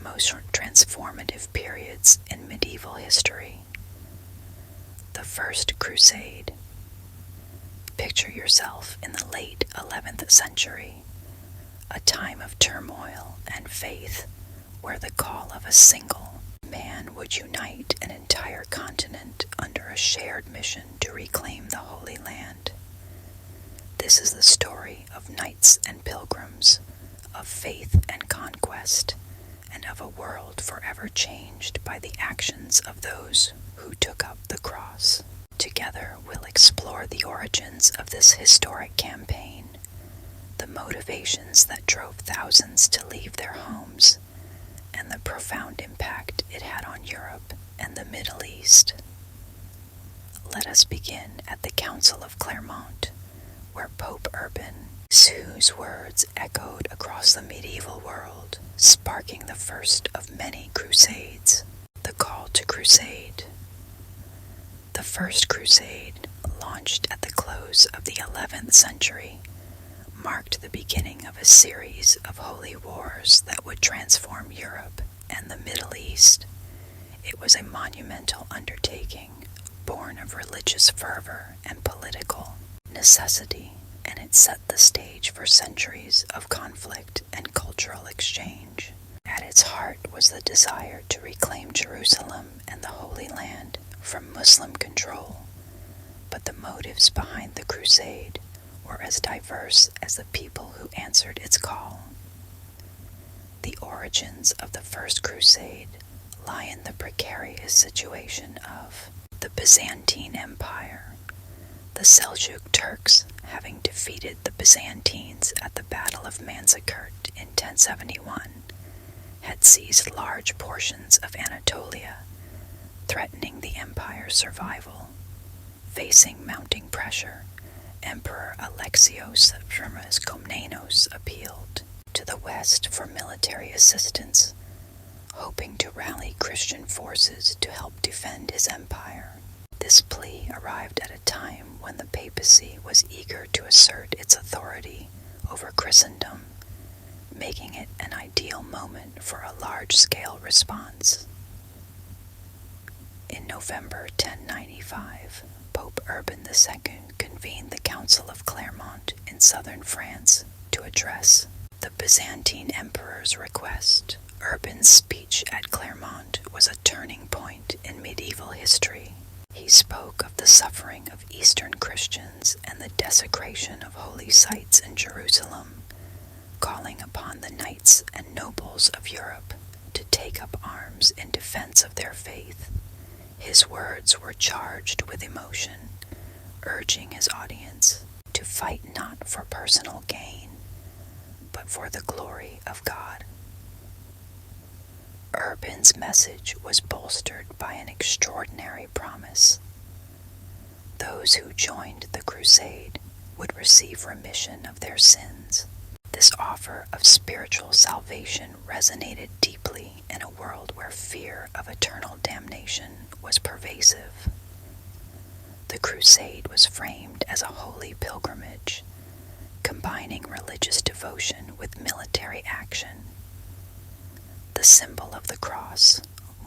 most transformative periods in medieval history. The First Crusade. Picture yourself in the late 11th century, a time of turmoil and faith where the call of a single man would unite an entire continent under a shared mission to reclaim the Holy Land. This is the story of knights and pilgrims, of faith and conquest, and of a world forever changed by the actions of those who took up the cross. Together we'll explore the origins of this historic campaign, the motivations that drove thousands to leave their homes, and the profound impact it had on Europe and the Middle East. Let us begin at the Council of Clermont, where Pope Urban, whose words echoed across the medieval world, sparking the first of many crusades, the call to crusade. The First Crusade, launched at the close of the 11th century, marked the beginning of a series of holy wars that would transform Europe and the Middle East. It was a monumental undertaking, born of religious fervor and political necessity, and it set the stage for centuries of conflict and cultural exchange. At its heart was the desire to reclaim Jerusalem and the Holy Land from Muslim control, but the motives behind the crusade were as diverse as the people who answered its call. The origins of the First Crusade lie in the precarious situation of the Byzantine Empire. The Seljuk Turks, having defeated the Byzantines at the Battle of Manzikert in 1071, had seized large portions of Anatolia, threatening the empire's survival. Facing mounting pressure, Emperor Alexios Komnenos appealed to the West for military assistance, hoping to rally Christian forces to help defend his empire. This plea arrived at a time when the papacy was eager to assert its authority over Christendom, making it an ideal moment for a large-scale response. In November 1095, Pope Urban II convened the Council of Clermont in southern France to address the Byzantine emperor's request. Urban's speech at Clermont was a turning point in medieval history. He spoke of the suffering of Eastern Christians and the desecration of holy sites in Jerusalem, calling upon the knights and nobles of Europe to take up arms in defense of their faith. His words were charged with emotion, urging his audience to fight not for personal gain, but for the glory of God. Urban's message was bolstered by an extraordinary promise. Those who joined the crusade would receive remission of their sins. This offer of spiritual salvation resonated deeply in a world where fear of eternal damnation was pervasive. The crusade was framed as a holy pilgrimage, combining religious devotion with military action. The symbol of the cross,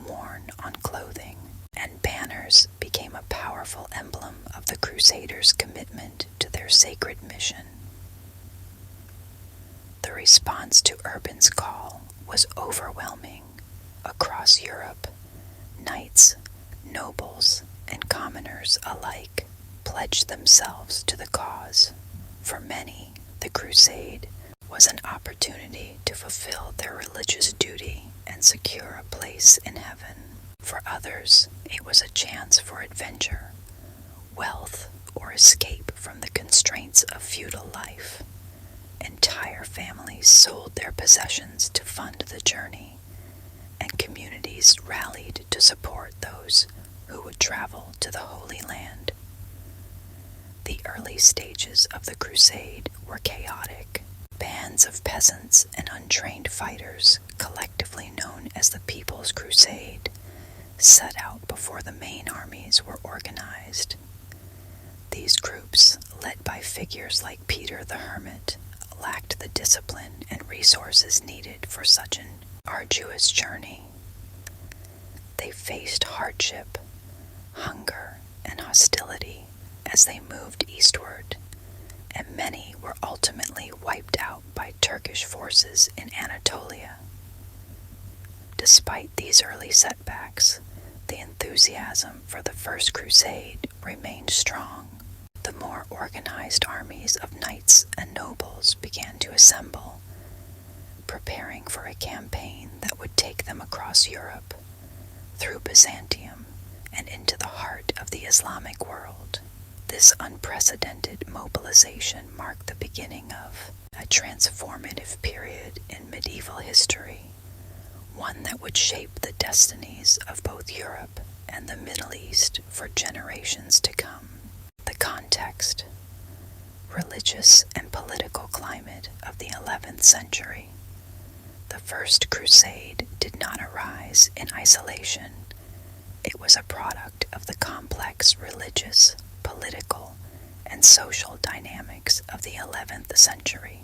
worn on clothing, and banners became a powerful emblem of the Crusaders' commitment to their sacred mission. The response to Urban's call was overwhelming. Across Europe, knights, nobles, and commoners alike pledged themselves to the cause. For many, the crusade was an opportunity to fulfill their religious duty and secure a place in heaven. For others, it was a chance for adventure, wealth, or escape from the constraints of feudal life. Entire families sold their possessions to fund the journey, and communities rallied to support those who would travel to the Holy Land. The early stages of the crusade were chaotic. Bands of peasants and untrained fighters, collectively known as the People's Crusade, set out before the main armies were organized. These groups, led by figures like Peter the Hermit, lacked the discipline and resources needed for such an arduous journey. They faced hardship, hunger, and hostility as they moved eastward, and many were ultimately wiped out by Turkish forces in Anatolia. Despite these early setbacks, the enthusiasm for the First Crusade remained strong. The more organized armies of knights and nobles began to assemble, preparing for a campaign that would take them across Europe, through Byzantium, and into the heart of the Islamic world. This unprecedented mobilization marked the beginning of a transformative period in medieval history, one that would shape the destinies of both Europe and the Middle East for generations to come. The context: religious and political climate of the 11th century. The First Crusade did not arise in isolation. It was a product of the complex religious, political, and social dynamics of the 11th century.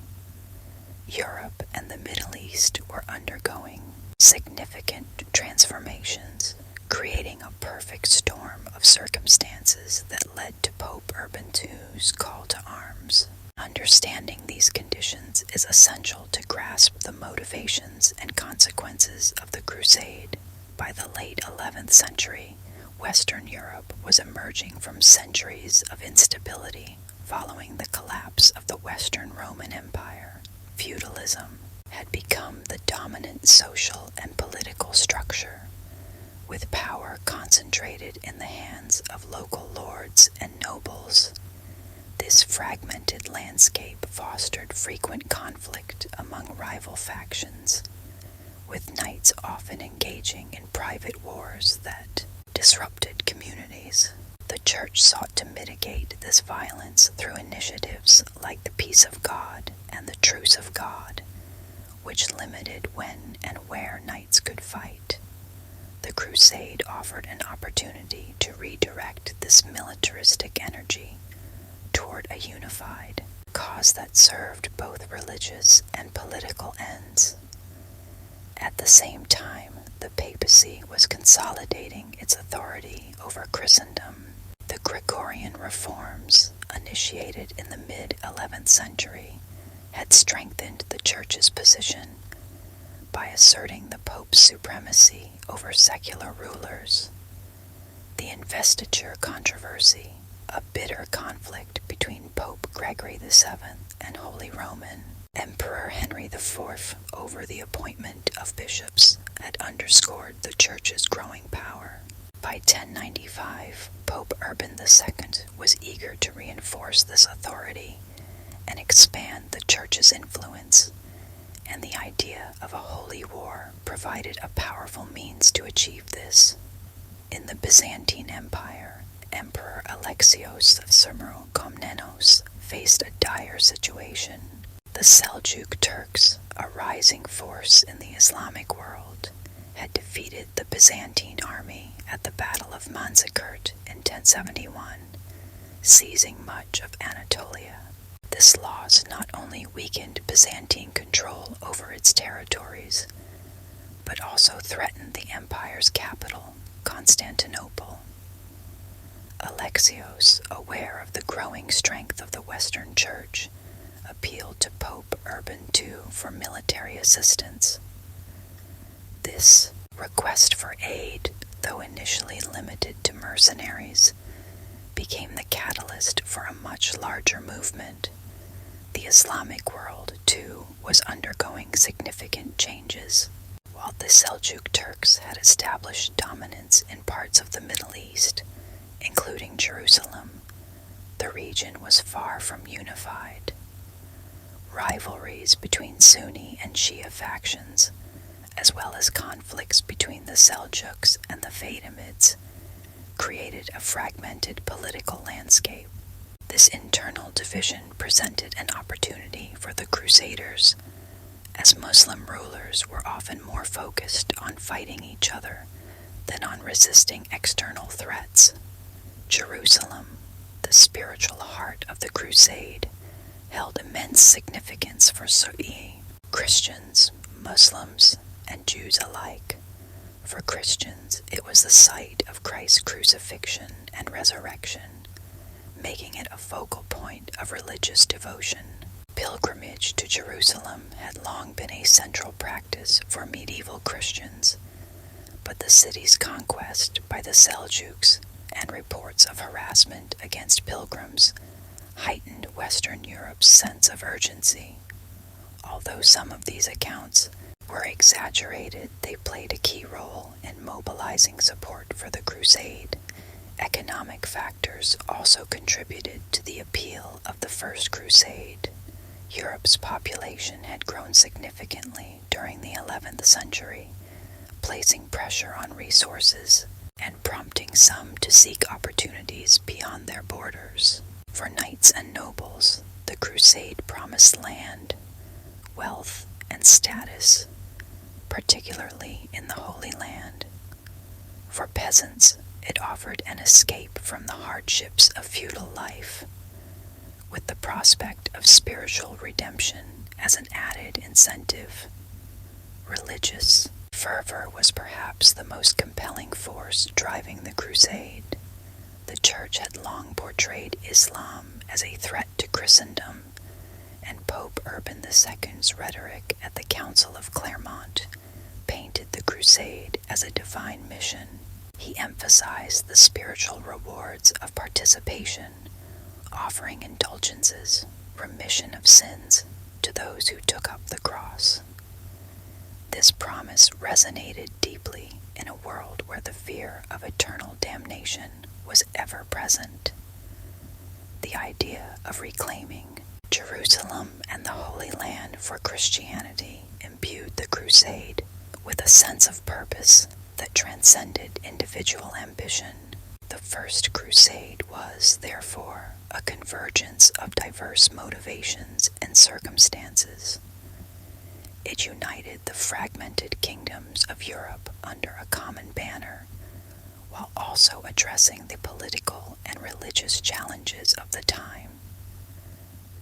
Europe and the Middle East were undergoing significant transformations, creating a perfect storm of circumstances that led to Pope Urban II's call to arms. Understanding these conditions is essential to grasp the motivations and consequences of the Crusade. By the late 11th century, Western Europe was emerging from centuries of instability following the collapse of the Western Roman Empire. Feudalism had become the dominant social and political structure, with power concentrated in the hands of local lords and nobles. This fragmented landscape fostered frequent conflict among rival factions, with knights often engaging in private wars that disrupted communities. The Church sought to mitigate this violence through initiatives like the Peace of God and the Truce of God, which limited when and where knights could fight. The Crusade offered an opportunity to redirect this militaristic energy toward a unified cause that served both religious and political ends. At the same time, the papacy was consolidating its authority over Christendom. The Gregorian reforms, initiated in the mid-11th century, had strengthened the Church's position by asserting the Pope's supremacy over secular rulers. The investiture controversy, a bitter conflict between Pope Gregory VII and Holy Roman Emperor Henry IV over the appointment of bishops, had underscored the Church's growing power. By 1095, Pope Urban II was eager to reinforce this authority and expand the Church's influence, and the idea of a holy war provided a powerful means to achieve this. In the Byzantine Empire, Emperor Alexios of Komnenos faced a dire situation. The Seljuk Turks, a rising force in the Islamic world, had defeated the Byzantine army at the Battle of Manzikert in 1071, seizing much of Anatolia. This loss not only weakened Byzantine control over its territories, but also threatened the empire's capital, Constantinople. Alexios, aware of the growing strength of the Western Church, appealed to Pope Urban II for military assistance. This request for aid, though initially limited to mercenaries, became the catalyst for a much larger movement. The Islamic world, too, was undergoing significant changes. While the Seljuk Turks had established dominance in parts of the Middle East, including Jerusalem, the region was far from unified. Rivalries between Sunni and Shia factions, as well as conflicts between the Seljuks and the Fatimids, created a fragmented political landscape. This internal division presented an opportunity for the Crusaders, as Muslim rulers were often more focused on fighting each other than on resisting external threats. Jerusalem, the spiritual heart of the Crusade, held immense significance for Sunni Christians, Muslims, and Jews alike. For Christians, it was the site of Christ's crucifixion and resurrection, making it a focal point of religious devotion. Pilgrimage to Jerusalem had long been a central practice for medieval Christians, but the city's conquest by the Seljuks and reports of harassment against pilgrims heightened Western Europe's sense of urgency. Although some of these accounts were exaggerated, they played a key role in mobilizing support for the crusade. Economic factors also contributed to the appeal of the First Crusade. Europe's population had grown significantly during the 11th century, placing pressure on resources and prompting some to seek opportunities beyond their borders. For knights and nobles, the crusade promised land, wealth, and status, particularly in the Holy Land. For peasants, it offered an escape from the hardships of feudal life, with the prospect of spiritual redemption as an added incentive. Religious fervor was perhaps the most compelling force driving the crusade. The Church had long portrayed Islam as a threat to Christendom, and Pope Urban II's rhetoric at the Council of Clermont painted the crusade as a divine mission. He emphasized the spiritual rewards of participation, offering indulgences, remission of sins to those who took up the cross. This promise resonated deeply in a world where the fear of eternal damnation was ever present. The idea of reclaiming Jerusalem and the Holy Land for Christianity imbued the crusade with a sense of purpose that transcended individual ambition. The First Crusade was, therefore, a convergence of diverse motivations and circumstances. It united the fragmented kingdoms of Europe under a common banner, while also addressing the political and religious challenges of the time.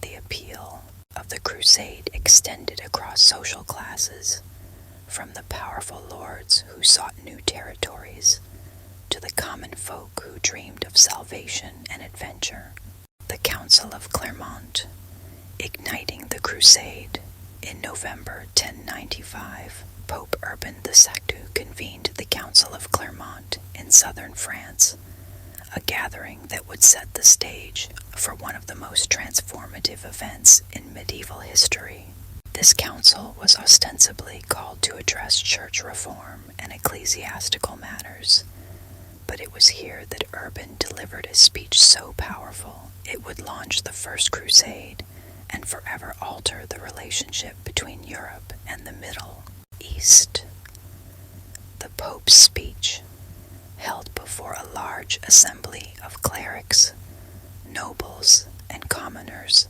The appeal of the crusade extended across social classes, from the powerful lords who sought new territories to the common folk who dreamed of salvation and adventure. The Council of Clermont, igniting the crusade. In November 1095, Pope Urban II convened the Council of Clermont in southern France, a gathering that would set the stage for one of the most transformative events in medieval history. This council was ostensibly called to address church reform and ecclesiastical matters, but it was here that Urban delivered a speech so powerful it would launch the First Crusade and forever alter the relationship between Europe and the Middle East. The Pope's speech, held before a large assembly of clerics, nobles, and commoners,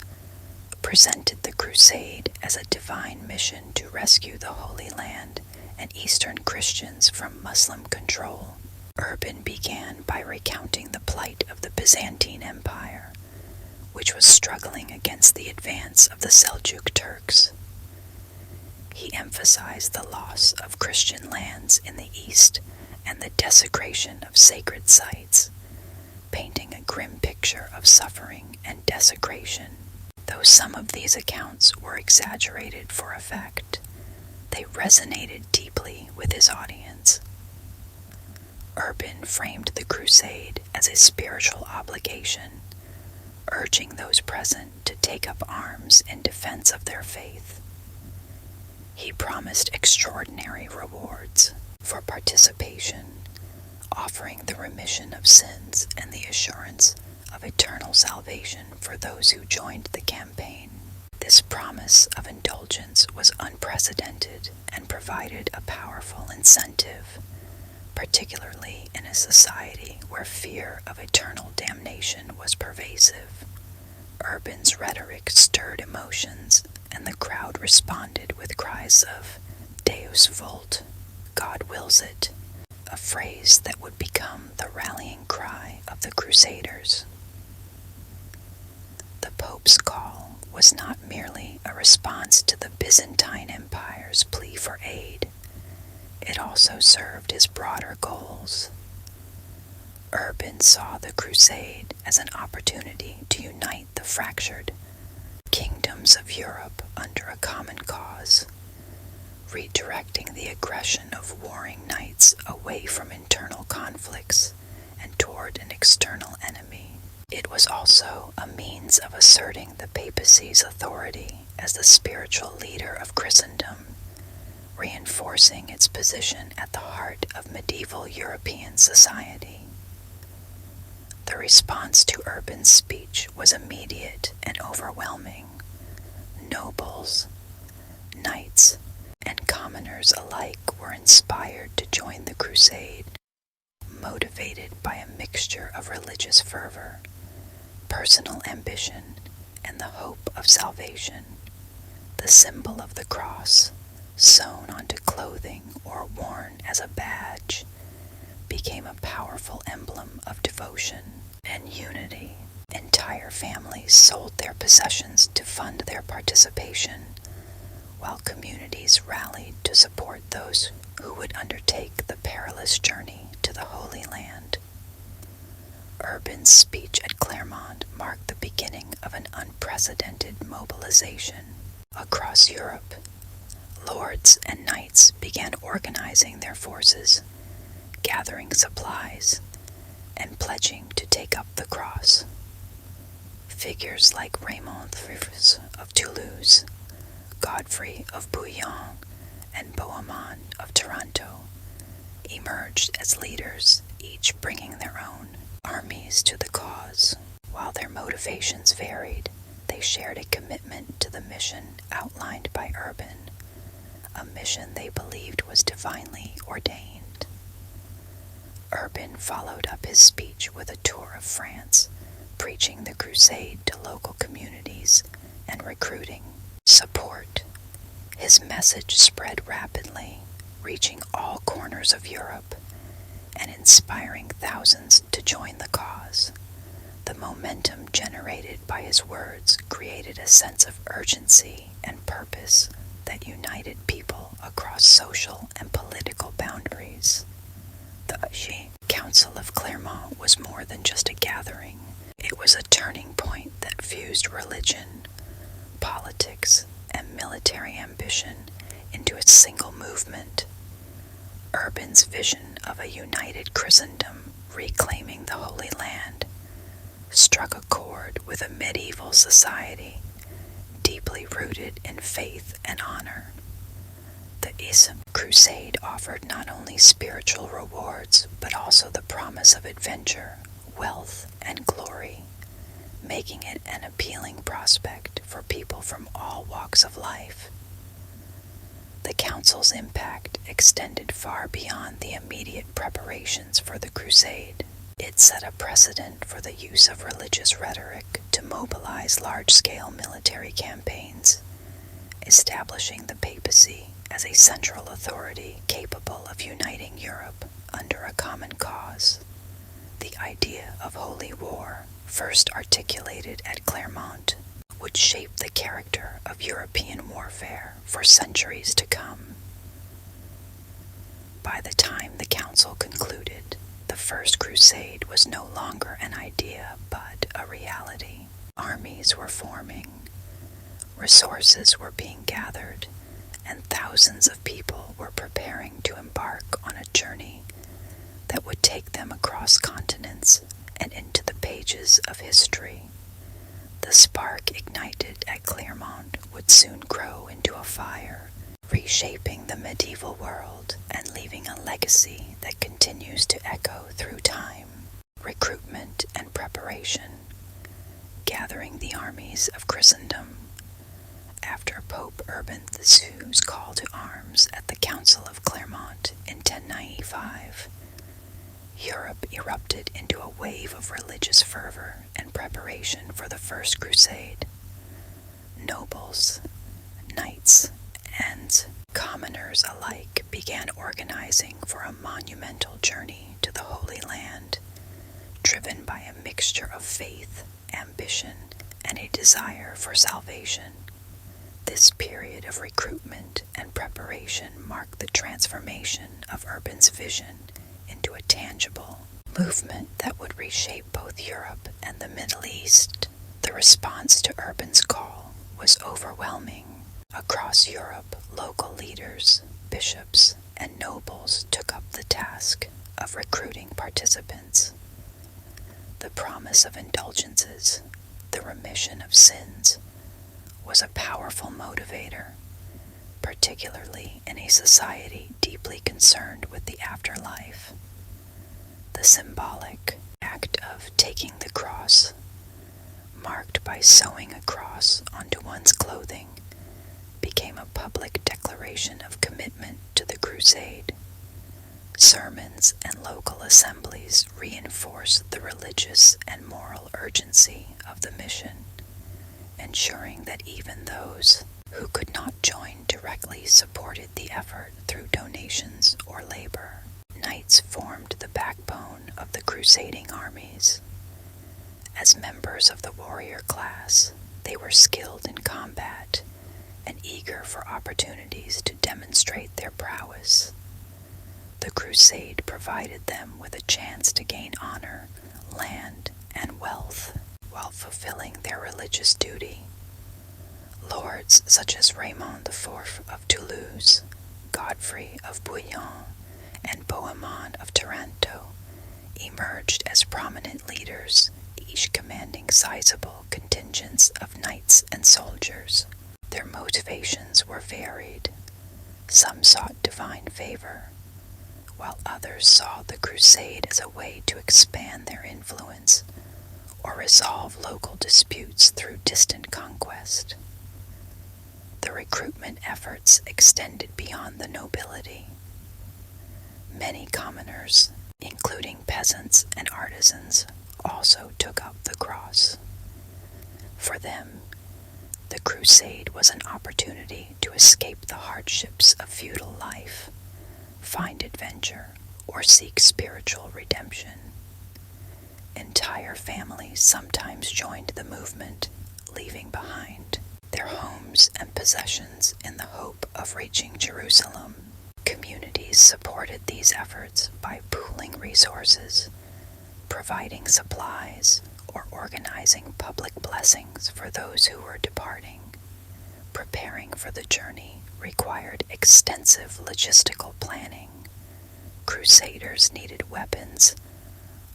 presented the crusade as a divine mission to rescue the Holy Land and Eastern Christians from Muslim control. Urban began by recounting the plight of the Byzantine Empire, which was struggling against the advance of the Seljuk Turks. He emphasized the loss of Christian lands in the east and the desecration of sacred sites, painting a grim picture of suffering and desecration. Though some of these accounts were exaggerated for effect, they resonated deeply with his audience. Urban framed the crusade as a spiritual obligation, urging those present to take up arms in defense of their faith. He promised extraordinary rewards for participation, offering the remission of sins and the assurance of eternal salvation for those who joined the campaign. This promise of indulgence was unprecedented and provided a powerful incentive, particularly in a society where fear of eternal damnation was pervasive. Urban's rhetoric stirred emotions, and the crowd responded with cries of Deus vult, God wills it, a phrase that would become the rallying cry of the Crusaders. The Pope's call was not merely a response to the Byzantine Empire's plea for aid. it also served his broader goals. Urban saw the crusade as an opportunity to unite the fractured kingdoms of Europe under a common cause, redirecting the aggression of warring knights away from internal conflicts and toward an external enemy. It was also a means of asserting the papacy's authority as the spiritual leader of Christendom, reinforcing its position at the heart of medieval European society. The response to Urban's speech was immediate and overwhelming. Nobles, knights, and commoners alike were inspired to join the crusade, motivated by a mixture of religious fervor, personal ambition, and the hope of salvation. The symbol of the cross, sewn onto clothing or worn as a badge, became a powerful emblem of devotion and unity. Entire families sold their possessions to fund their participation, while communities rallied to support those who would undertake the perilous journey to the Holy Land. Urban's speech at Clermont marked the beginning of an unprecedented mobilization. Across Europe, lords and knights began organizing their forces, gathering supplies, and pledging to take up the cross. Figures like Raymond of Toulouse, Godfrey of Bouillon, and Bohemond of Taranto emerged as leaders, each bringing their own armies to the cause. While their motivations varied, they shared a commitment to the mission outlined by Urban, a mission they believed was divinely ordained. Urban followed up his speech with a tour of France, preaching the crusade to local communities and recruiting support. His message spread rapidly, reaching all corners of Europe and inspiring thousands to join the cause. The momentum generated by his words created a sense of urgency and purpose that united people across social and political boundaries. The Council of Clermont was more than just a gathering. It was a turning point that fused religion, politics, and military ambition into a single movement. Urban's vision of a united Christendom reclaiming the Holy Land struck a chord with a medieval society deeply rooted in faith and honor. The Crusade offered not only spiritual rewards, but also the promise of adventure, wealth, and glory, making it an appealing prospect for people from all walks of life. The council's impact extended far beyond the immediate preparations for the crusade. It set a precedent for the use of religious rhetoric to mobilize large-scale military campaigns, establishing the papacy as a central authority capable of uniting Europe under a common cause. The idea of holy war, first articulated at Clermont, would shape the character of European warfare for centuries to come. By the time the council concluded, the First Crusade was no longer an idea but a reality. Armies were forming, resources were being gathered, and thousands of people were preparing to embark on a journey that would take them across continents and into the pages of history. The spark ignited at Clermont would soon grow into a fire, reshaping the medieval world and leaving a legacy that continues to echo through time. Recruitment and preparation, gathering the armies of Christendom. After Pope Urban II's call to arms at the Council of Clermont in 1095, Europe erupted into a wave of religious fervor and preparation for the First Crusade. Nobles, knights, and commoners alike began organizing for a monumental journey to the Holy Land, driven by a mixture of faith, ambition, and a desire for salvation. This period of recruitment and preparation marked the transformation of Urban's vision into a tangible movement that would reshape both Europe and the Middle East. The response to Urban's call was overwhelming. Across Europe, local leaders, bishops, and nobles took up the task of recruiting participants. The promise of indulgences, the remission of sins, was a powerful motivator, particularly in a society deeply concerned with the afterlife. The symbolic act of taking the cross, marked by sewing a cross onto one's clothing, became a public declaration of commitment to the crusade. Sermons and local assemblies reinforced the religious and moral urgency of the mission, ensuring that even those who could not join directly supported the effort through donations or labor. Knights formed the backbone of the crusading armies. As members of the warrior class, they were skilled in combat and eager for opportunities to demonstrate their prowess. The crusade provided them with a chance to gain honor, land, and wealth while fulfilling their religious duty. Lords such as Raymond IV of Toulouse, Godfrey of Bouillon, and Bohemond of Taranto emerged as prominent leaders, each commanding sizable contingents of knights and soldiers. Their motivations were varied. Some sought divine favor, while others saw the crusade as a way to expand their influence or resolve local disputes through distant conquest. The recruitment efforts extended beyond the nobility. Many commoners, including peasants and artisans, also took up the cross. For them, the crusade was an opportunity to escape the hardships of feudal life, find adventure, or seek spiritual redemption. Entire families sometimes joined the movement, leaving behind their homes and possessions in the hope of reaching Jerusalem. Communities supported these efforts by pooling resources, providing supplies, or organizing public blessings for those who were departing. Preparing for the journey required extensive logistical planning. Crusaders needed weapons,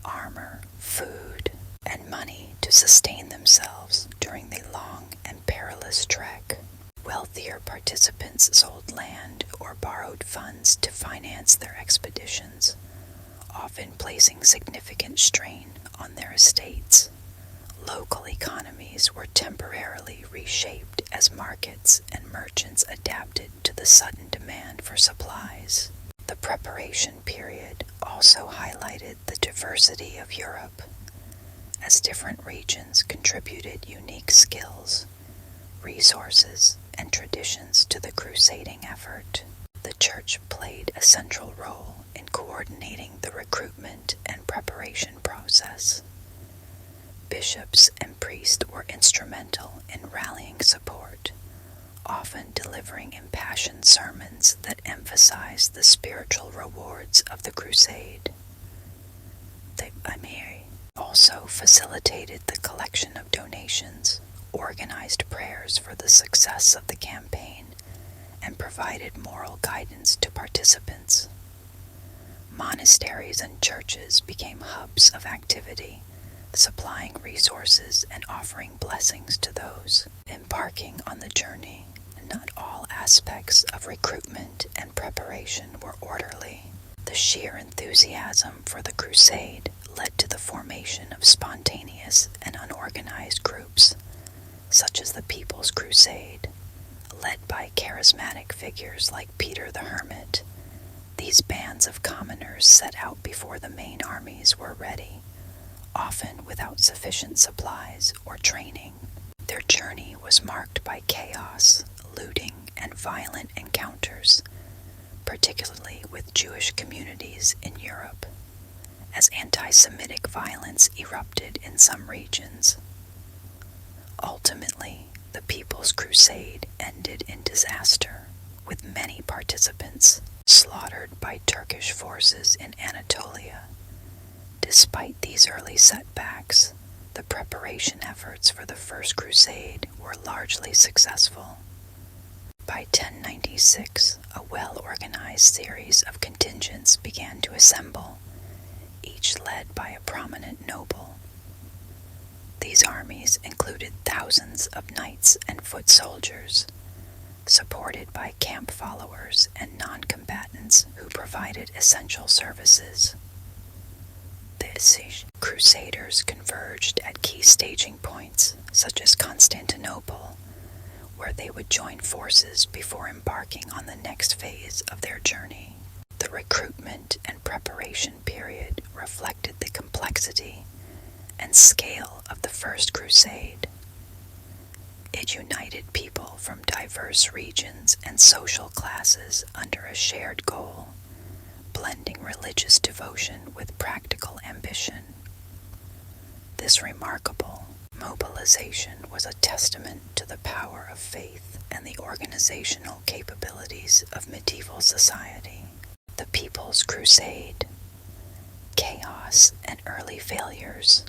armor, food, and money to sustain themselves during the long and perilous trek. Wealthier participants sold land or borrowed funds to finance their expeditions, often placing significant strain on their estates. Local economies were temporarily reshaped as markets and merchants adapted to the sudden demand for supplies. The preparation period also highlighted the diversity of Europe, as different regions contributed unique skills, resources, and traditions to the crusading effort. The Church played a central role in coordinating the recruitment and preparation process. Bishops and priests were instrumental in rallying support, often delivering impassioned sermons that emphasized the spiritual rewards of the crusade. The Emir also facilitated the collection of donations, organized prayers for the success of the campaign, and provided moral guidance to participants. Monasteries and churches became hubs of activity, supplying resources and offering blessings to those embarking on the journey. Not all aspects of recruitment and preparation were orderly. The sheer enthusiasm for the crusade led to the formation of spontaneous and unorganized groups, such as the People's Crusade, led by charismatic figures like Peter the Hermit. These bands of commoners set out before the main armies were ready, often without sufficient supplies or training. Their journey was marked by chaos, looting, and violent encounters, particularly with Jewish communities in Europe, as anti-Semitic violence erupted in some regions. Ultimately, The People's Crusade ended in disaster, with many participants slaughtered by Turkish forces in Anatolia. Despite these early setbacks, the preparation efforts for the First Crusade were largely successful. By 1096, a well-organized series of contingents began to assemble, each led by a prominent noble. These armies included thousands of knights and foot soldiers, supported by camp followers and non-combatants who provided essential services. The crusaders converged at key staging points, such as Constantinople, where they would join forces before embarking on the next phase of their journey. The recruitment and preparation period reflected the complexity and scale of the First Crusade. It united people from diverse regions and social classes under a shared goal, blending religious devotion with practical ambition. This remarkable mobilization was a testament to the power of faith and the organizational capabilities of medieval society. The People's Crusade, chaos and early failures.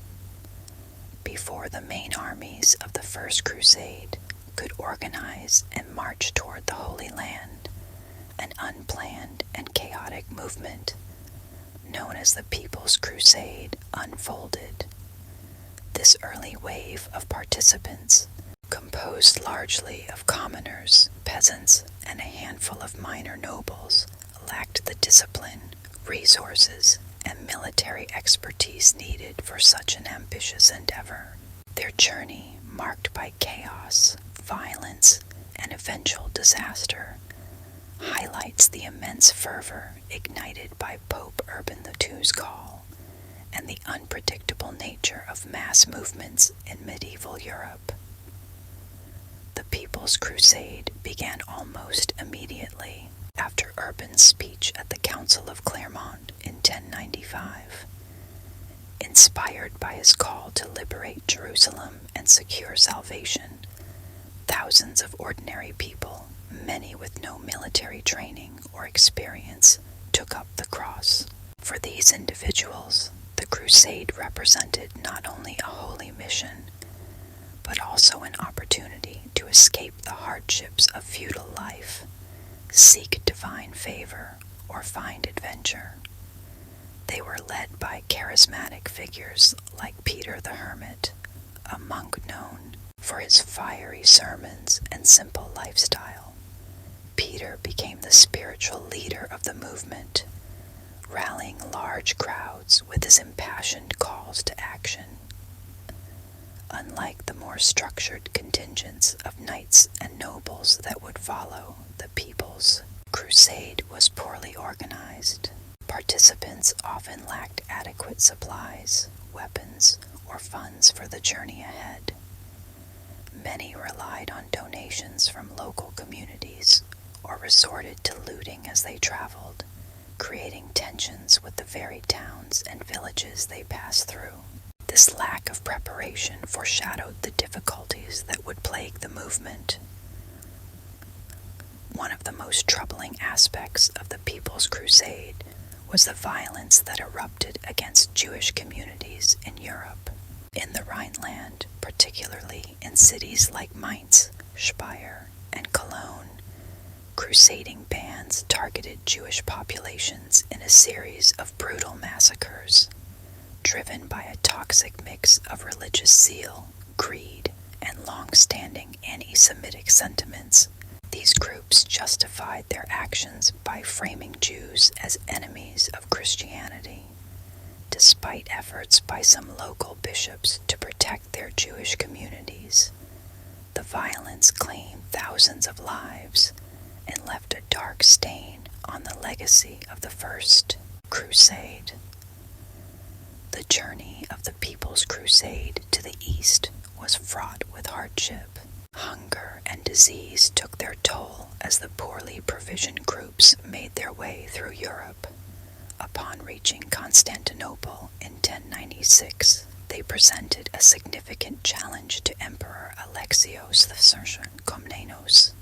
Before the main armies of the First Crusade could organize and march toward the Holy Land, an unplanned and chaotic movement, known as the People's Crusade, unfolded. This early wave of participants, composed largely of commoners, peasants, and a handful of minor nobles, lacked the discipline, resources, and military expertise needed for such an ambitious endeavor. Their journey, marked by chaos, violence, and eventual disaster, highlights the immense fervor ignited by Pope Urban II's call and the unpredictable nature of mass movements in medieval Europe. The People's Crusade began almost immediately after Urban's speech at the Council of Clermont in 1095. Inspired by his call to liberate Jerusalem and secure salvation, thousands of ordinary people, many with no military training or experience, took up the cross. For these individuals, the crusade represented not only a holy mission, but also an opportunity to escape the hardships of feudal life, seek divine favor, or find adventure. They were led by charismatic figures like Peter the Hermit, a monk known for his fiery sermons and simple lifestyle. Peter became the spiritual leader of the movement, rallying large crowds with his impassioned calls to action. Unlike the more structured contingents of knights and nobles that would follow, the People's Crusade was poorly organized. Participants often lacked adequate supplies, weapons, or funds for the journey ahead. Many relied on donations from local communities or resorted to looting as they traveled, creating tensions with the very towns and villages they passed through. This lack of preparation foreshadowed the difficulties that would plague the movement. One of the most troubling aspects of the People's Crusade was the violence that erupted against Jewish communities in Europe. In the Rhineland, particularly in cities like Mainz, Speyer, and Cologne, crusading bands targeted Jewish populations in a series of brutal massacres. Driven by a toxic mix of religious zeal, greed, and long-standing anti-Semitic sentiments, these groups justified their actions by framing Jews as enemies of Christianity. Despite efforts by some local bishops to protect their Jewish communities, the violence claimed thousands of lives and left a dark stain on the legacy of the First Crusade. The journey of the People's Crusade to the east was fraught with hardship. Hunger and disease took their toll as the poorly provisioned groups made their way through Europe. Upon reaching Constantinople in 1096, They presented a significant challenge to Emperor Alexios II Komnenos.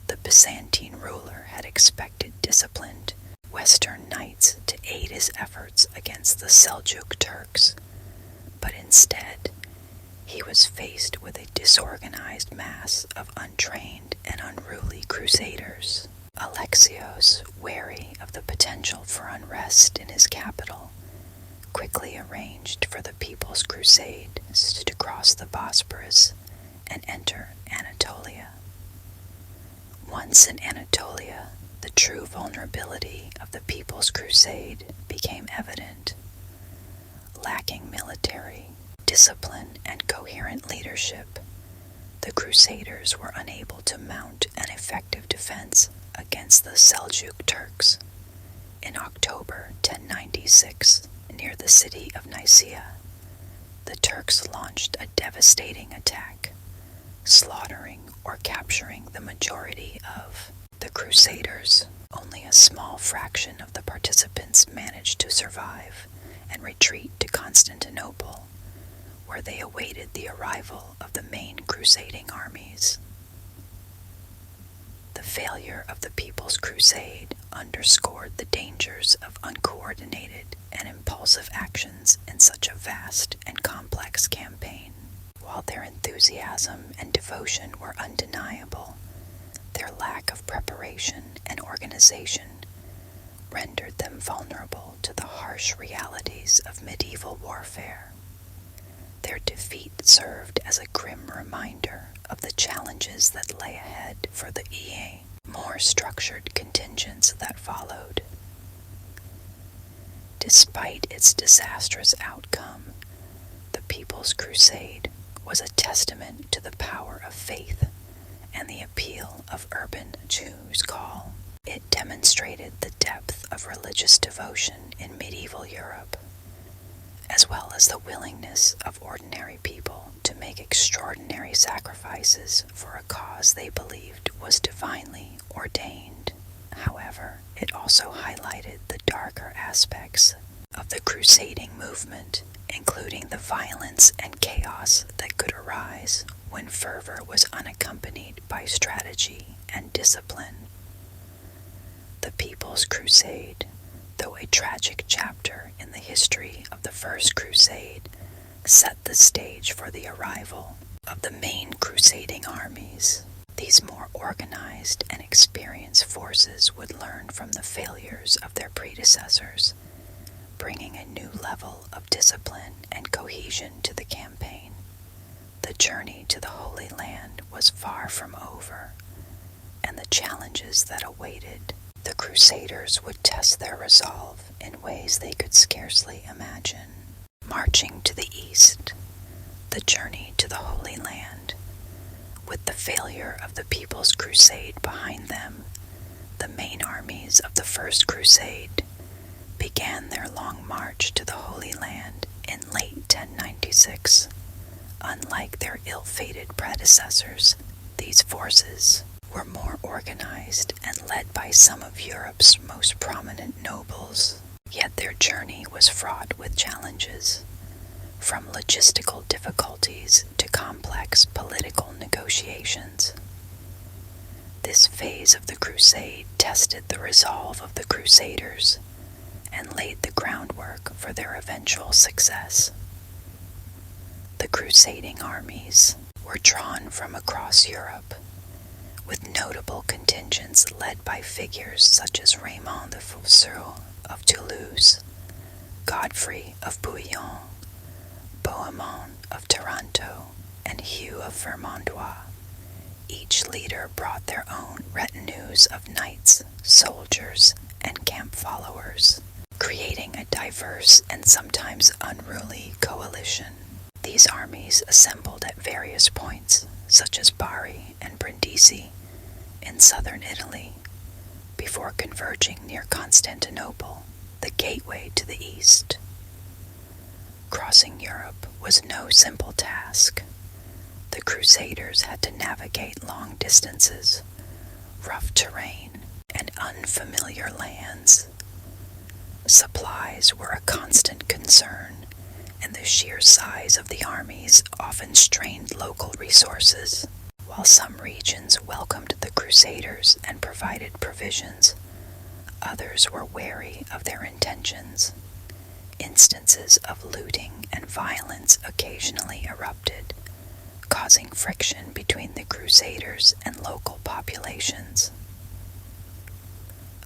The Byzantine ruler had expected disciplined Western knights to aid his efforts against the Seljuk Turks, but instead he was faced with a disorganized mass of untrained and unruly crusaders. Alexios, wary of the potential for unrest in his capital, quickly arranged for the People's Crusade to cross the Bosporus and enter Anatolia. Once in Anatolia, the true vulnerability of the People's Crusade became evident. Lacking military discipline and coherent leadership, the Crusaders were unable to mount an effective defense against the Seljuk Turks. In October 1096, near the city of Nicaea, the Turks launched a devastating attack, slaughtering or capturing the majority of the Crusaders. Only a small fraction of the participants managed to survive and retreat to Constantinople, where they awaited the arrival of the main crusading armies. The failure of the People's Crusade underscored the dangers of uncoordinated and impulsive actions in such a vast and complex campaign. While their enthusiasm and devotion were undeniable, their lack of preparation and organization rendered them vulnerable to the harsh realities of medieval warfare. Their defeat served as a grim reminder of the challenges that lay ahead for the more structured contingents that followed. Despite its disastrous outcome, the People's Crusade was a testament to the power of faith and the appeal of urban Jews' call. It demonstrated the depth of religious devotion in medieval Europe, as well as the willingness of ordinary people to make extraordinary sacrifices for a cause they believed was divinely ordained. However, it also highlighted the darker aspects of the crusading movement, including the violence and chaos that could arise when fervor was unaccompanied by strategy and discipline. The People's Crusade, though a tragic chapter in the history of the First Crusade, set the stage for the arrival of the main crusading armies. These more organized and experienced forces would learn from the failures of their predecessors, bringing a new level of discipline and cohesion to the campaign. The journey to the Holy Land was far from over, and the challenges that awaited the Crusaders would test their resolve in ways they could scarcely imagine. Marching to the east, the journey to the Holy Land. With the failure of the People's Crusade behind them, the main armies of the First Crusade began their long march to the Holy Land in late 1096. Unlike their ill-fated predecessors, these forces were more organized and led by some of Europe's most prominent nobles. Yet their journey was fraught with challenges, from logistical difficulties to complex political negotiations. This phase of the crusade tested the resolve of the Crusaders and laid the groundwork for their eventual success. The crusading armies were drawn from across Europe, with notable contingents led by figures such as Raymond de Fourceau of Toulouse, Godfrey of Bouillon, Bohemond of Taranto, and Hugh of Vermandois. Each leader brought their own retinues of knights, soldiers, and camp followers, creating a diverse and sometimes unruly coalition. These armies assembled at various points, such as Bari and Brindisi, in southern Italy, before converging near Constantinople, the gateway to the east. Crossing Europe was no simple task. The Crusaders had to navigate long distances, rough terrain, and unfamiliar lands. Supplies were a constant concern, and the sheer size of the armies often strained local resources. While some regions welcomed the Crusaders and provided provisions, others were wary of their intentions. Instances of looting and violence occasionally erupted, causing friction between the Crusaders and local populations.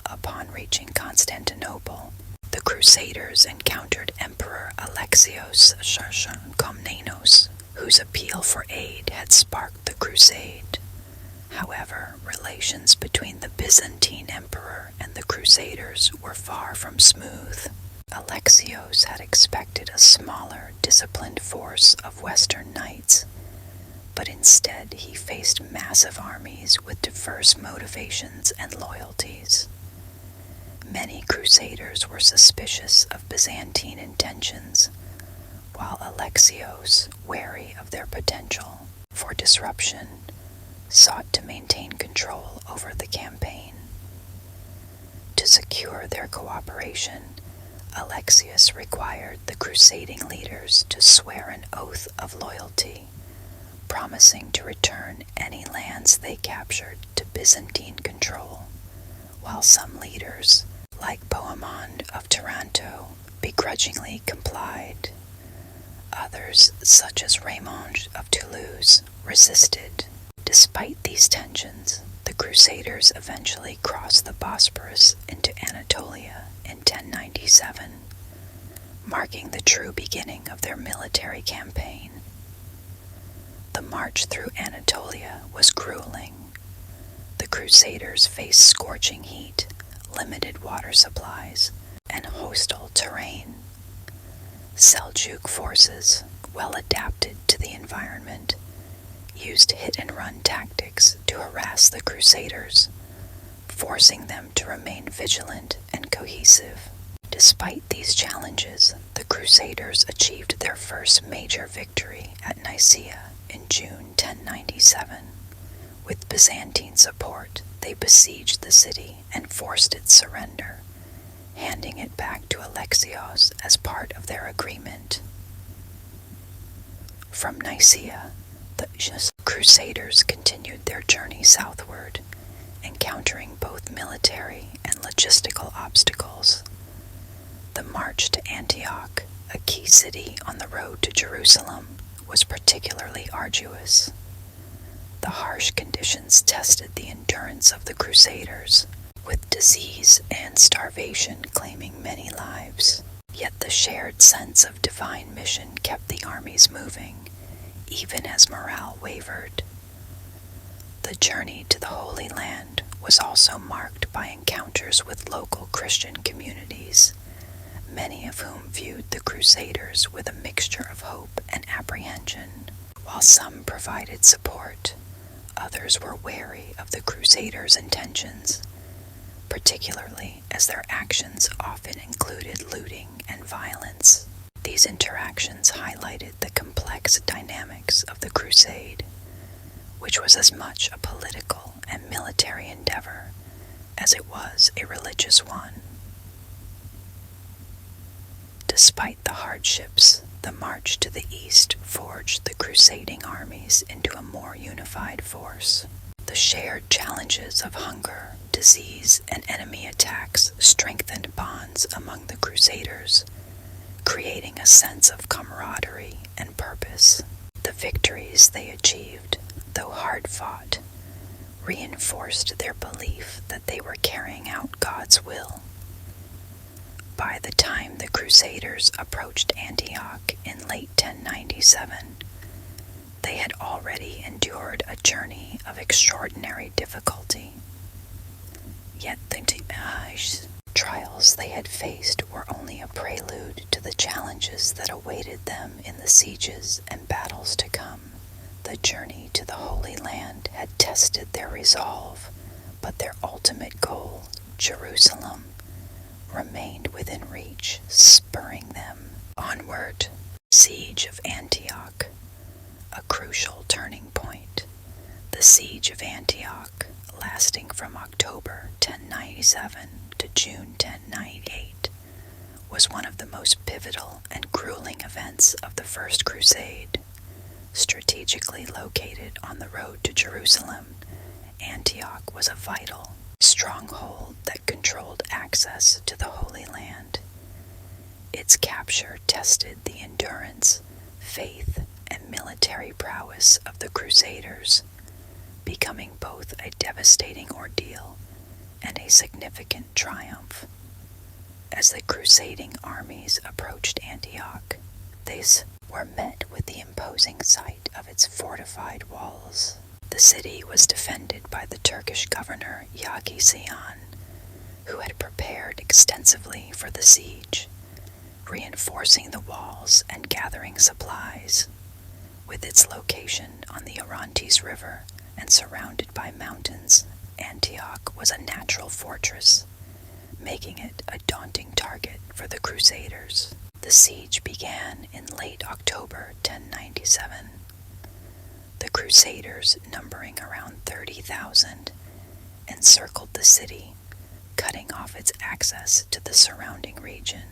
Upon reaching Constantinople, the Crusaders encountered Emperor Alexios Komnenos, whose appeal for aid had sparked the crusade. However, relations between the Byzantine emperor and the Crusaders were far from smooth. Alexios had expected a smaller, disciplined force of Western knights, but instead he faced massive armies with diverse motivations and loyalties. Many Crusaders were suspicious of Byzantine intentions, while Alexios, wary of their potential for disruption, sought to maintain control over the campaign. To secure their cooperation, Alexius required the crusading leaders to swear an oath of loyalty, promising to return any lands they captured to Byzantine control, while some leaders, like Bohemond of Taranto, begrudgingly complied. Others, such as Raymond of Toulouse, resisted. Despite these tensions, the Crusaders eventually crossed the Bosporus into Anatolia in 1097, marking the true beginning of their military campaign. The march through Anatolia was grueling. The Crusaders faced scorching heat, limited water supplies, and hostile terrain. Seljuk forces, well adapted to the environment, used hit-and-run tactics to harass the Crusaders, forcing them to remain vigilant and cohesive. Despite these challenges, the Crusaders achieved their first major victory at Nicaea in June 1097. With Byzantine support, they besieged the city and forced its surrender, handing it back to Alexios as part of their agreement. From Nicaea, the Crusaders continued their journey southward, encountering both military and logistical obstacles. The march to Antioch, a key city on the road to Jerusalem, was particularly arduous. The harsh conditions tested the endurance of the Crusaders, with disease and starvation claiming many lives. Yet the shared sense of divine mission kept the armies moving, even as morale wavered. The journey to the Holy Land was also marked by encounters with local Christian communities, many of whom viewed the Crusaders with a mixture of hope and apprehension. While some provided support, others were wary of the Crusaders' intentions, particularly as their actions often included looting and violence. These interactions highlighted the complex dynamics of the Crusade, which was as much a political and military endeavor as it was a religious one. Despite the hardships, the march to the east forged the crusading armies into a more unified force. The shared challenges of hunger, disease, and enemy attacks strengthened bonds among the Crusaders, creating a sense of camaraderie and purpose. The victories they achieved, though hard-fought, reinforced their belief that they were carrying out God's will. By the time the Crusaders approached Antioch in late 1097, they had already endured a journey of extraordinary difficulty. Yet the trials they had faced were only a prelude to the challenges that awaited them in the sieges and battles to come. The journey to the Holy Land had tested their resolve, but their ultimate goal, Jerusalem, remained within reach, spurring them onward. Siege of Antioch, a crucial turning point. The Siege of Antioch, lasting from October 1097 to June 1098, was one of the most pivotal and grueling events of the First Crusade. Strategically located on the road to Jerusalem, Antioch was a vital stronghold that controlled access to the Holy Land. Its capture tested the endurance, faith, and military prowess of the Crusaders, becoming both a devastating ordeal and a significant triumph. As the crusading armies approached Antioch, they were met with the imposing sight of its fortified walls. The city was defended by the Turkish governor Yagi Sian, who had prepared extensively for the siege, reinforcing the walls and gathering supplies. With its location on the Orontes River and surrounded by mountains, Antioch was a natural fortress, making it a daunting target for the Crusaders. The siege began in late October 1097. The Crusaders, numbering around 30,000, encircled the city, cutting off its access to the surrounding region.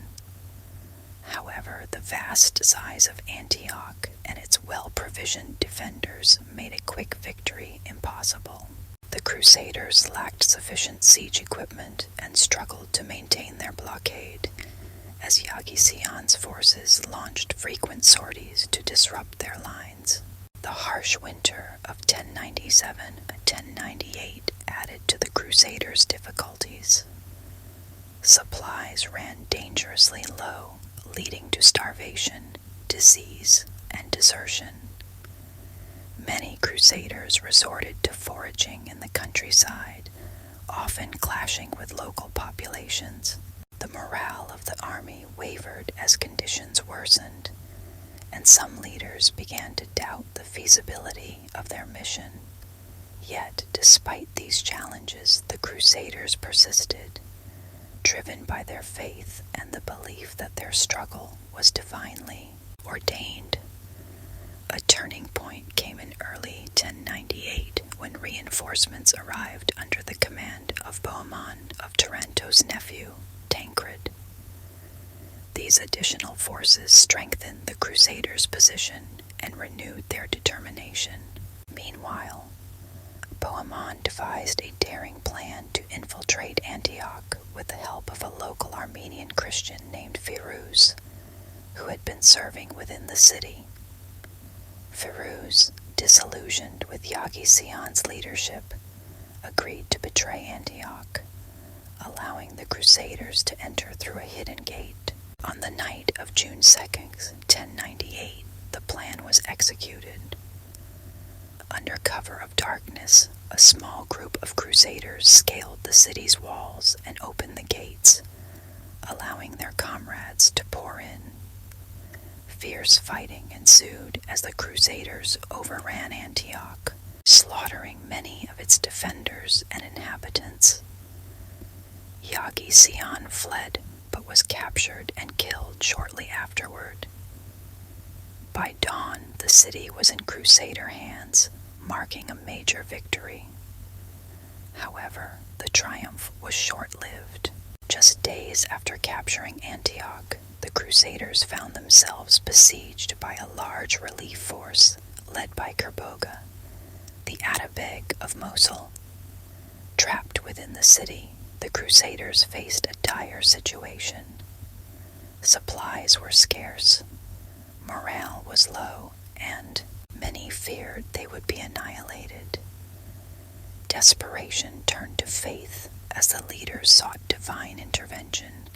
However, the vast size of Antioch and its well-provisioned defenders made a quick victory impossible. The Crusaders lacked sufficient siege equipment and struggled to maintain their blockade, as Yagi Sian's forces launched frequent sorties to disrupt their lines. The harsh winter of 1097-1098 added to the Crusaders' difficulties. Supplies ran dangerously low, leading to starvation, disease, and desertion. Many Crusaders resorted to foraging in the countryside, often clashing with local populations. The morale of the army wavered as conditions worsened, and some leaders began to doubt the feasibility of their mission. Yet, despite these challenges, the Crusaders persisted, driven by their faith and the belief that their struggle was divinely ordained. A turning point came in early 1098 when reinforcements arrived under the command of Bohemond of Taranto's nephew, Tancred. These additional forces strengthened the Crusaders' position and renewed their determination. Meanwhile, Bohemond devised a daring plan to infiltrate Antioch with the help of a local Armenian Christian named Firuz, who had been serving within the city. Firuz, disillusioned with Yagi Sian's leadership, agreed to betray Antioch, allowing the Crusaders to enter through a hidden gate. On the night of June 2nd, 1098, the plan was executed. Under cover of darkness, a small group of Crusaders scaled the city's walls and opened the gates, allowing their comrades to pour in. Fierce fighting ensued as the Crusaders overran Antioch, slaughtering many of its defenders and inhabitants. Yagi Sian fled, but was captured and killed shortly afterward. By dawn, the city was in Crusader hands, marking a major victory. However, the triumph was short-lived. Just days after capturing Antioch, the Crusaders found themselves besieged by a large relief force led by Kerboga, the Atabeg of Mosul. Trapped within the city, the Crusaders faced a dire situation. Supplies were scarce, morale was low, and many feared they would be annihilated. Desperation turned to faith as the leaders sought divine intervention,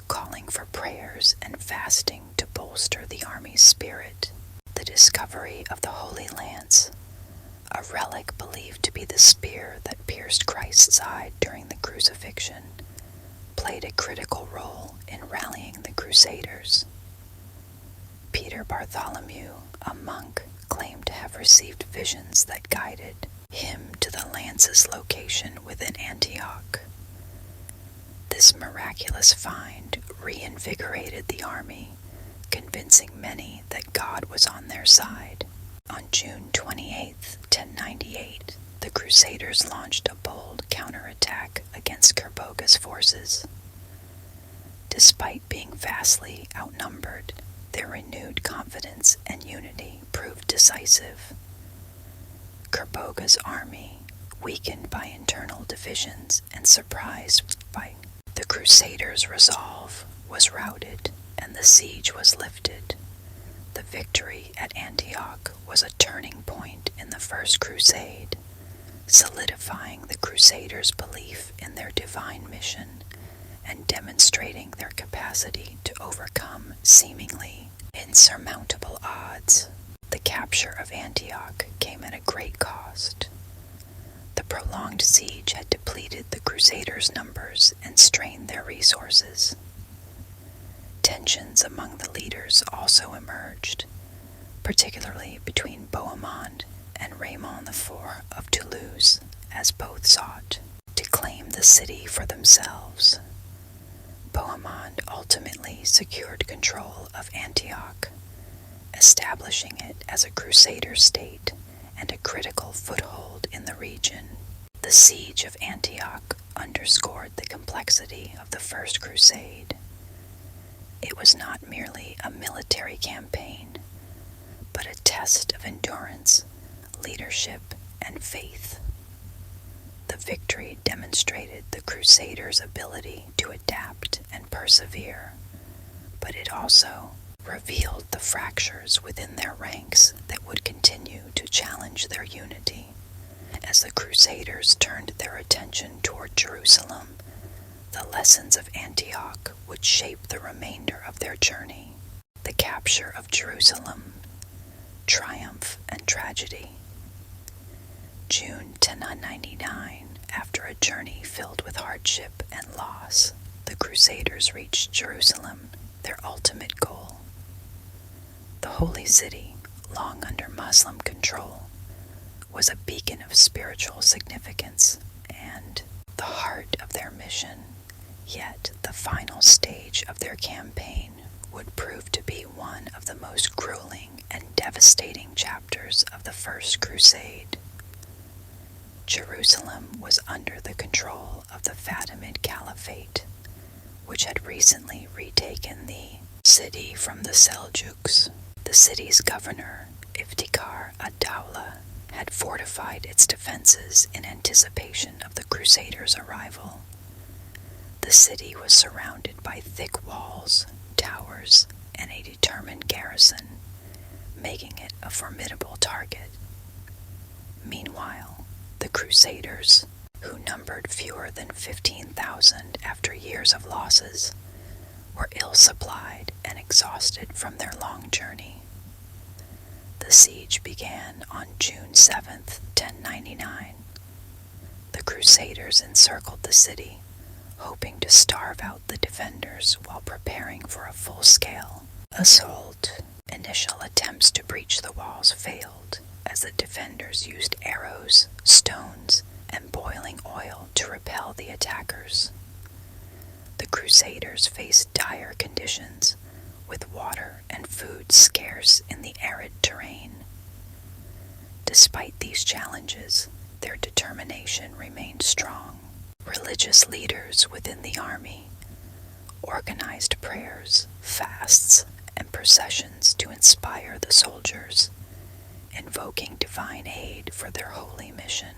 calling for prayers and fasting to bolster the army's spirit. The discovery of the Holy Lance, a relic believed to be the spear that pierced Christ's side during the crucifixion, played a critical role in rallying the Crusaders. Peter Bartholomew, a monk, claimed to have received visions that guided him to the lance's location within Antioch. This miraculous find reinvigorated the army, convincing many that God was on their side. On June 28, 1098, the Crusaders launched a bold counterattack against Kerboga's forces. Despite being vastly outnumbered, their renewed confidence and unity proved decisive. Kerboga's army, weakened by internal divisions and surprised by the Crusaders' resolve, was routed, and the siege was lifted. The victory at Antioch was a turning point in the First Crusade, solidifying the Crusaders' belief in their divine mission and demonstrating their capacity to overcome seemingly insurmountable odds. The capture of Antioch came at a great cost. The prolonged siege had depleted the Crusaders' numbers and strained their resources. Tensions among the leaders also emerged, particularly between Bohemond and Raymond IV of Toulouse, as both sought to claim the city for themselves. Bohemond ultimately secured control of Antioch, establishing it as a crusader state and a critical foothold in the region. The siege of Antioch underscored the complexity of the First Crusade. It was not merely a military campaign, but a test of endurance, leadership, and faith. The victory demonstrated the Crusaders' ability to adapt and persevere, but it also revealed the fractures within their ranks that would continue to challenge their unity. As the Crusaders turned their attention toward Jerusalem, the lessons of Antioch would shape the remainder of their journey. The capture of Jerusalem, triumph and tragedy. June 1099, after a journey filled with hardship and loss, the Crusaders reached Jerusalem, their ultimate goal. The Holy City, long under Muslim control, was a beacon of spiritual significance and the heart of their mission. Yet the final stage of their campaign would prove to be one of the most grueling and devastating chapters of the First Crusade. Jerusalem was under the control of the Fatimid Caliphate, which had recently retaken the city from the Seljuks. The city's governor, Iftikhar ad-Dawla, had fortified its defenses in anticipation of the Crusaders' arrival. The city was surrounded by thick walls, towers, and a determined garrison, making it a formidable target. Meanwhile, the Crusaders, who numbered fewer than 15,000 after years of losses, were ill-supplied and exhausted from their long journey. The siege began on June 7th, 1099. The Crusaders encircled the city, hoping to starve out the defenders while preparing for a full-scale assault. Initial attempts to breach the walls failed, as the defenders used arrows, stones, and boiling oil to repel the attackers. The Crusaders faced dire conditions, with water and food scarce in the arid terrain. Despite these challenges, their determination remained strong. Religious leaders within the army organized prayers, fasts, and processions to inspire the soldiers, invoking divine aid for their holy mission.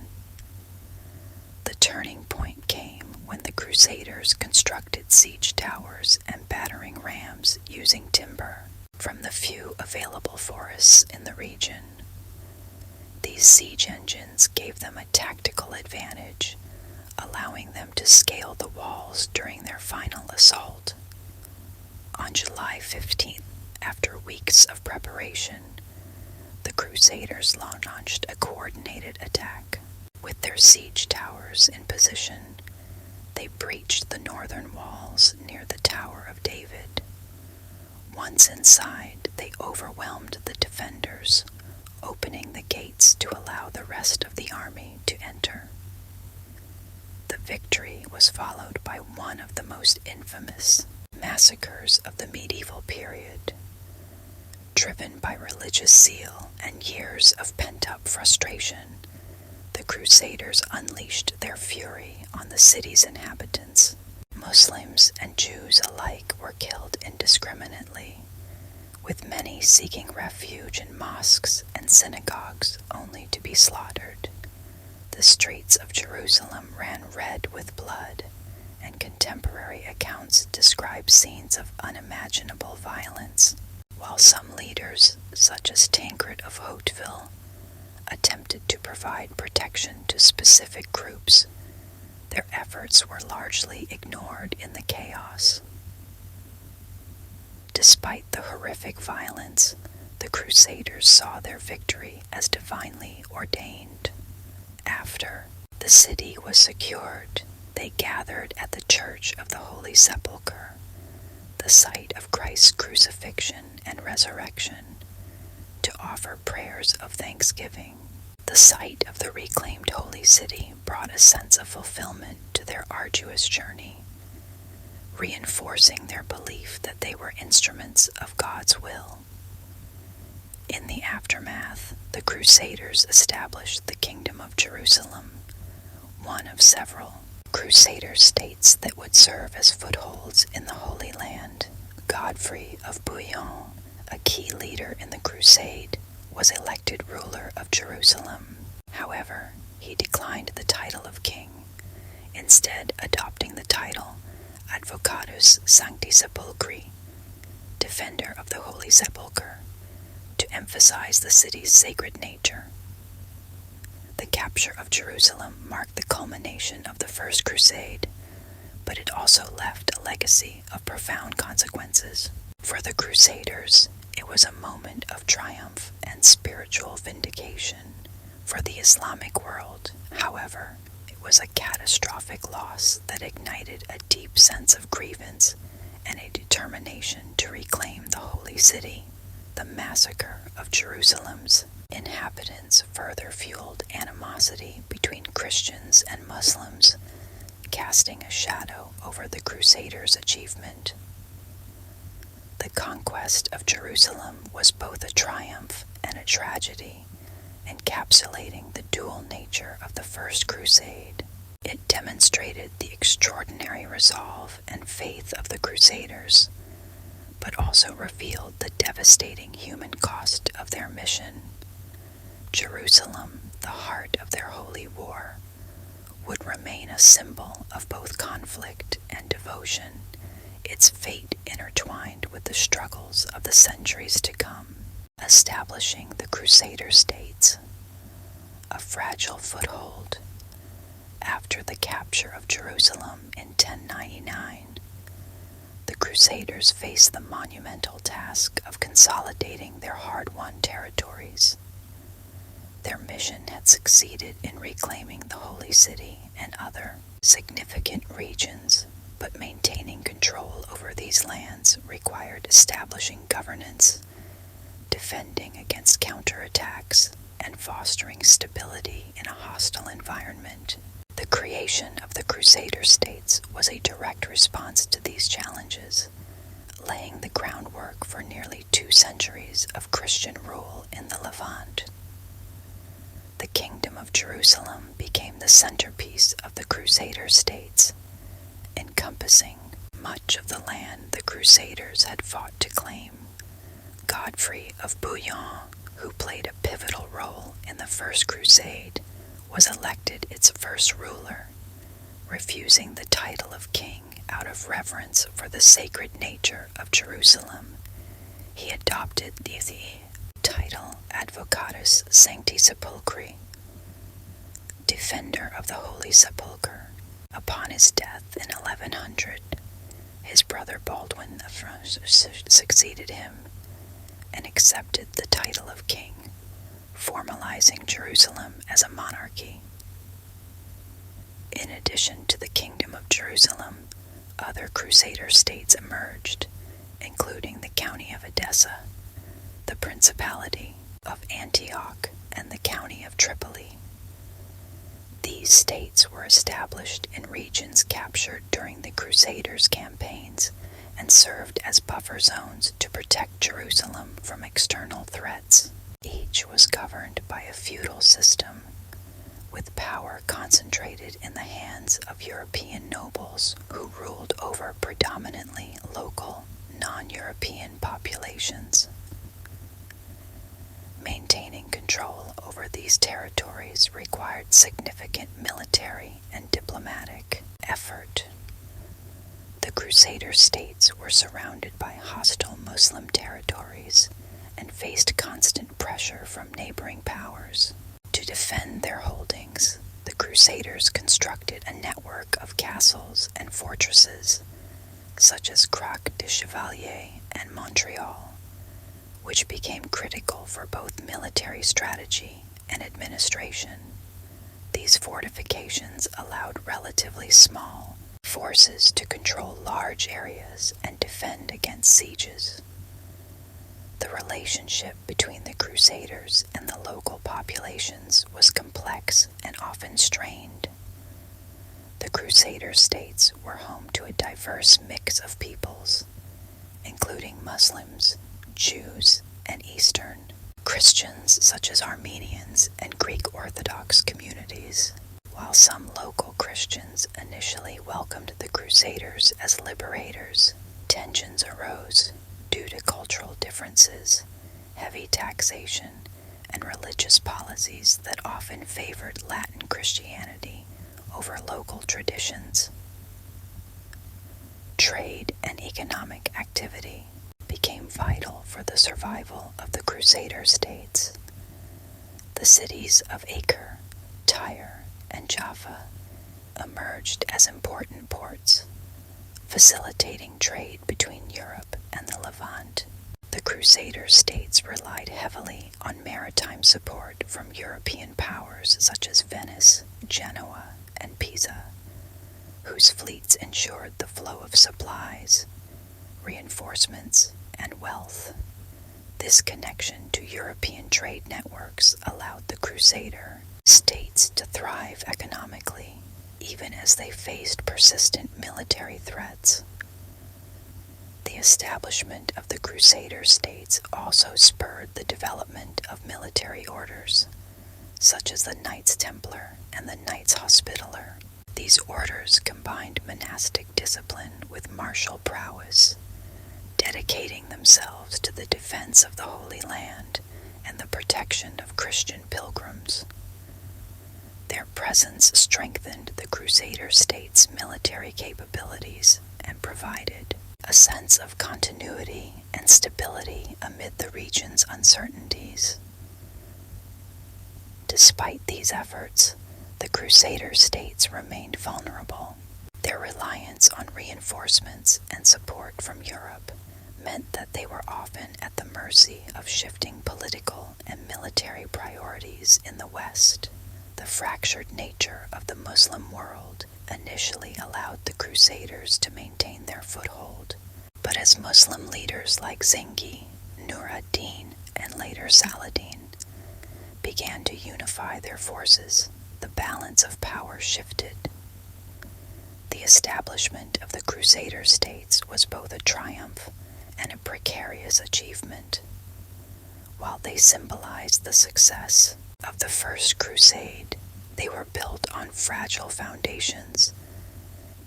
The turning point came when the Crusaders constructed siege towers and battering rams using timber from the few available forests in the region. These siege engines gave them a tactical advantage, allowing them to scale the walls during their final assault. On July 15th, after weeks of preparation, the Crusaders launched a coordinated attack. With their siege towers in position, they breached the northern walls near the Tower of David. Once inside, they overwhelmed the defenders, opening the gates to allow the rest of the army to enter. The victory was followed by one of the most infamous massacres of the medieval period. Driven by religious zeal and years of pent-up frustration, the Crusaders unleashed their fury on the city's inhabitants. Muslims and Jews alike were killed indiscriminately, with many seeking refuge in mosques and synagogues only to be slaughtered. The streets of Jerusalem ran red with blood, and contemporary accounts describe scenes of unimaginable violence, while some leaders, such as Tancred of Hauteville, attempted to provide protection to specific groups. Their efforts were largely ignored in the chaos. Despite the horrific violence, the Crusaders saw their victory as divinely ordained. After the city was secured, they gathered at the Church of the Holy Sepulchre, the site of Christ's crucifixion and resurrection, to offer prayers of thanksgiving. The sight of the reclaimed holy city brought a sense of fulfillment to their arduous journey, reinforcing their belief that they were instruments of God's will. In the aftermath, the Crusaders established the Kingdom of Jerusalem, one of several Crusader states that would serve as footholds in the Holy Land. Godfrey of Bouillon, a key leader in the Crusade, was elected ruler of Jerusalem. However, he declined the title of king, instead adopting the title Advocatus Sancti Sepulchri, defender of the Holy Sepulchre, to emphasize the city's sacred nature. The capture of Jerusalem marked the culmination of the First Crusade, but it also left a legacy of profound consequences. For the Crusaders, it was a moment of triumph and spiritual vindication. For the Islamic world, however, it was a catastrophic loss that ignited a deep sense of grievance and a determination to reclaim the holy city. The massacre of Jerusalem's inhabitants further fueled animosity between Christians and Muslims, casting a shadow over the Crusaders' achievement. The conquest of Jerusalem was both a triumph and a tragedy, encapsulating the dual nature of the First Crusade. It demonstrated the extraordinary resolve and faith of the Crusaders, but also revealed the devastating human cost of their mission. Jerusalem, the heart of their holy war, would remain a symbol of both conflict and devotion, its fate intertwined with the struggles of the centuries to come, establishing the Crusader states. A fragile foothold. After the capture of Jerusalem in 1099, the Crusaders faced the monumental task of consolidating their hard-won territories. Their mission had succeeded in reclaiming the Holy City and other significant regions, but maintaining control over these lands required establishing governance, defending against counterattacks, and fostering stability in a hostile environment. The creation of the Crusader states was a direct response to these challenges, laying the groundwork for nearly 2 centuries of Christian rule in the Levant. The Kingdom of Jerusalem became the centerpiece of the Crusader states, encompassing much of the land the Crusaders had fought to claim. Godfrey of Bouillon, who played a pivotal role in the First Crusade, was elected its first ruler, refusing the title of king out of reverence for the sacred nature of Jerusalem. He adopted the title Advocatus Sancti Sepulchri, defender of the Holy Sepulchre. Upon his death in 1100, his brother Baldwin I succeeded him and accepted the title of king, formalizing Jerusalem as a monarchy. In addition to the Kingdom of Jerusalem, other Crusader states emerged, including the County of Edessa, the Principality of Antioch, and the County of Tripoli. These states were established in regions captured during the Crusaders' campaigns and served as buffer zones to protect Jerusalem from external threats. Each was governed by a feudal system, with power concentrated in the hands hands of European nobles who ruled over predominantly local, non-European populations. Maintaining control over these territories required significant military and diplomatic effort. The Crusader states were surrounded by hostile Muslim territories and faced constant pressure from neighboring powers. To defend their holdings, the Crusaders constructed a network of castles and fortresses, such as Croix de Chevalier and Montreal, which became critical for both military strategy and administration. These fortifications allowed relatively small forces to control large areas and defend against sieges. The relationship between the Crusaders and the local populations was complex and often strained. The Crusader states were home to a diverse mix of peoples, including Muslims, Jews, and Eastern Christians such as Armenians and Greek Orthodox communities. While some local Christians initially welcomed the Crusaders as liberators, tensions arose due to cultural differences, heavy taxation, and religious policies that often favored Latin Christianity over local traditions. Trade and economic activity became vital for the survival of the Crusader states. The cities of Acre, Tyre, and Jaffa emerged as important ports, facilitating trade between Europe and the Levant. The Crusader states relied heavily on maritime support from European powers such as Venice, Genoa, and Pisa, whose fleets ensured the flow of supplies, reinforcements, and wealth. This connection to European trade networks allowed the Crusader states to thrive economically, even as they faced persistent military threats. The establishment of the Crusader states also spurred the development of military orders, such as the Knights Templar and the Knights Hospitaller. These orders combined monastic discipline with martial prowess, dedicating themselves to the defense of the Holy Land and the protection of Christian pilgrims. Their presence strengthened the Crusader states' military capabilities and provided a sense of continuity and stability amid the region's uncertainties. Despite these efforts, the Crusader states remained vulnerable. Their reliance on reinforcements and support from Europe meant that they were often at the mercy of shifting political and military priorities in the West. The fractured nature of the Muslim world initially allowed the Crusaders to maintain their foothold, but as Muslim leaders like Zengi, Nur ad-Din, and later Saladin began to unify their forces, the balance of power shifted. The establishment of the Crusader states was both a triumph and a precarious achievement. While they symbolized the success of the First Crusade, they were built on fragile foundations,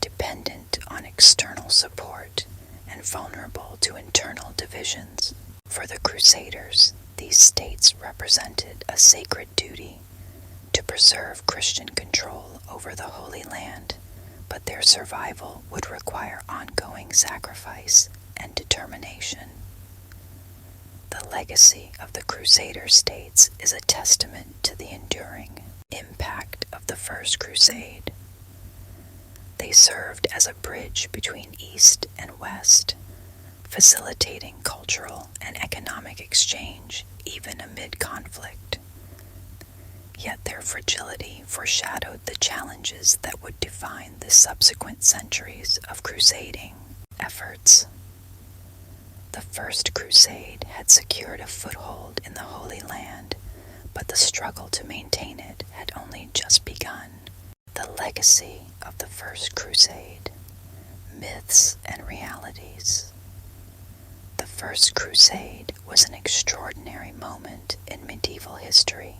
dependent on external support and vulnerable to internal divisions. For the Crusaders, these states represented a sacred duty to preserve Christian control over the Holy Land, but their survival would require ongoing sacrifice and determination. The legacy of the Crusader states is a testament to the enduring impact of the First Crusade. They served as a bridge between East and West, facilitating cultural and economic exchange even amid conflict. Yet their fragility foreshadowed the challenges that would define the subsequent centuries of crusading efforts. The First Crusade had secured a foothold in the Holy Land, but the struggle to maintain it had only just begun. The legacy of the First Crusade, myths and realities. The First Crusade was an extraordinary moment in medieval history,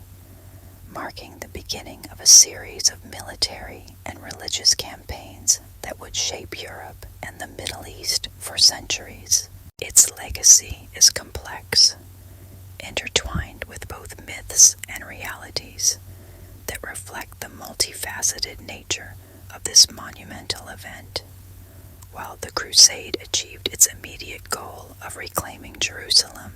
marking the beginning of a series of military and religious campaigns that would shape Europe and the Middle East for centuries. Its legacy is complex, intertwined with both myths and realities that reflect the multifaceted nature of this monumental event. While the Crusade achieved its immediate goal of reclaiming Jerusalem,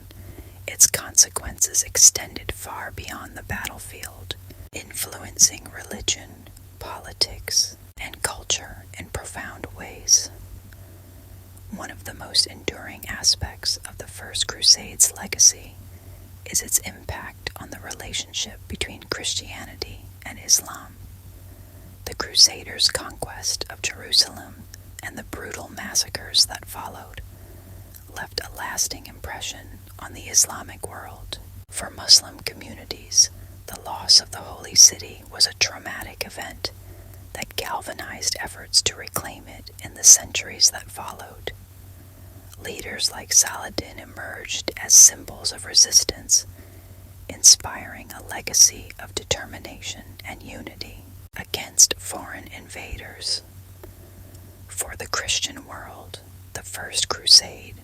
its consequences extended far beyond the battlefield, influencing religion, politics, and culture in profound ways. One of the most enduring aspects of the First Crusade's legacy is its impact on the relationship between Christianity and Islam. The Crusaders' conquest of Jerusalem and the brutal massacres that followed left a lasting impression on the Islamic world. For Muslim communities, the loss of the Holy City was a traumatic event that galvanized efforts to reclaim it in the centuries that followed. Leaders like Saladin emerged as symbols of resistance, inspiring a legacy of determination and unity against foreign invaders. For the Christian world, the First Crusade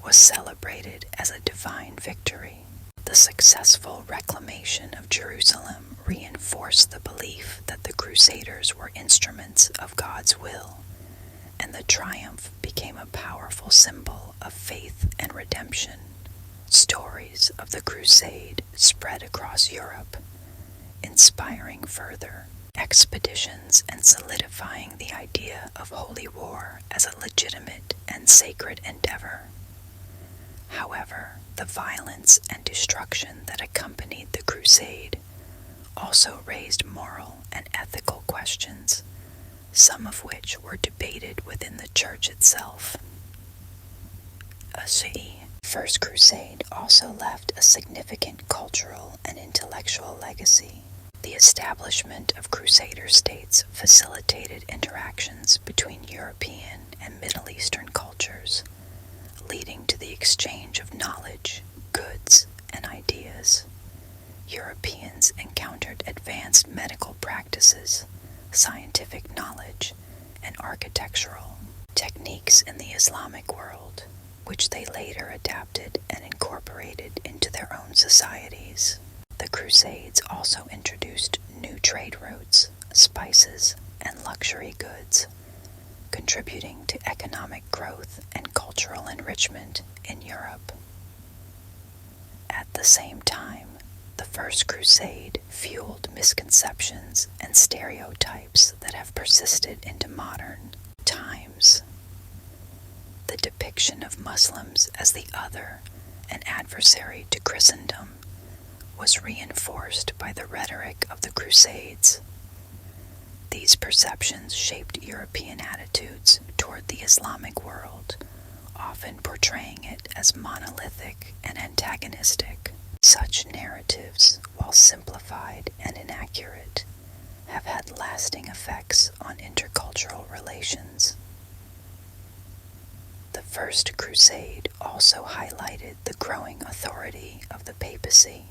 was celebrated as a divine victory. The successful reclamation of Jerusalem reinforced the belief that the Crusaders were instruments of God's will, and the triumph became a powerful symbol of faith and redemption. Stories of the Crusade spread across Europe, inspiring further expeditions and solidifying the idea of holy war as a legitimate and sacred endeavor. However, the violence and destruction that accompanied the Crusade also raised moral and ethical questions, some of which were debated within the Church itself. The First Crusade also left a significant cultural and intellectual legacy. The establishment of Crusader states facilitated interactions between European and Middle Eastern cultures, leading to the exchange of knowledge, goods, and ideas. Europeans encountered advanced medical practices, scientific knowledge, and architectural techniques in the Islamic world, which they later adapted and incorporated into their own societies. The Crusades also introduced new trade routes, spices, and luxury goods, contributing to economic growth and cultural enrichment in Europe. At the same time, the First Crusade fueled misconceptions and stereotypes that have persisted into modern times. The depiction of Muslims as the other, an adversary to Christendom, was reinforced by the rhetoric of the Crusades. These perceptions shaped European attitudes toward the Islamic world, often portraying it as monolithic and antagonistic. Such narratives, while simplified and inaccurate, have had lasting effects on intercultural relations. The First Crusade also highlighted the growing authority of the papacy.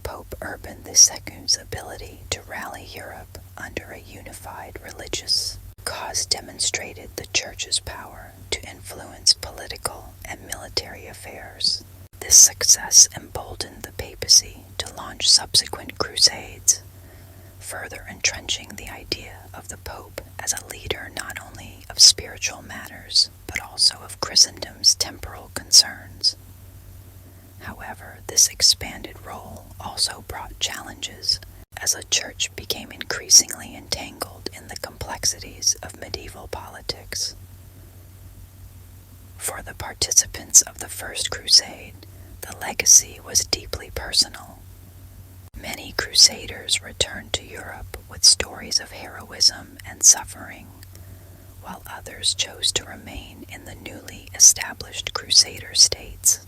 Pope Urban II's ability to rally Europe under a unified religious cause demonstrated the Church's power to influence political and military affairs. This success emboldened the papacy to launch subsequent crusades, further entrenching the idea of the Pope as a leader not only of spiritual matters, but also of Christendom's temporal concerns. However, this expanded role also brought challenges, as the Church became increasingly entangled in the complexities of medieval politics. For the participants of the First Crusade, the legacy was deeply personal. Many crusaders returned to Europe with stories of heroism and suffering, while others chose to remain in the newly established crusader states.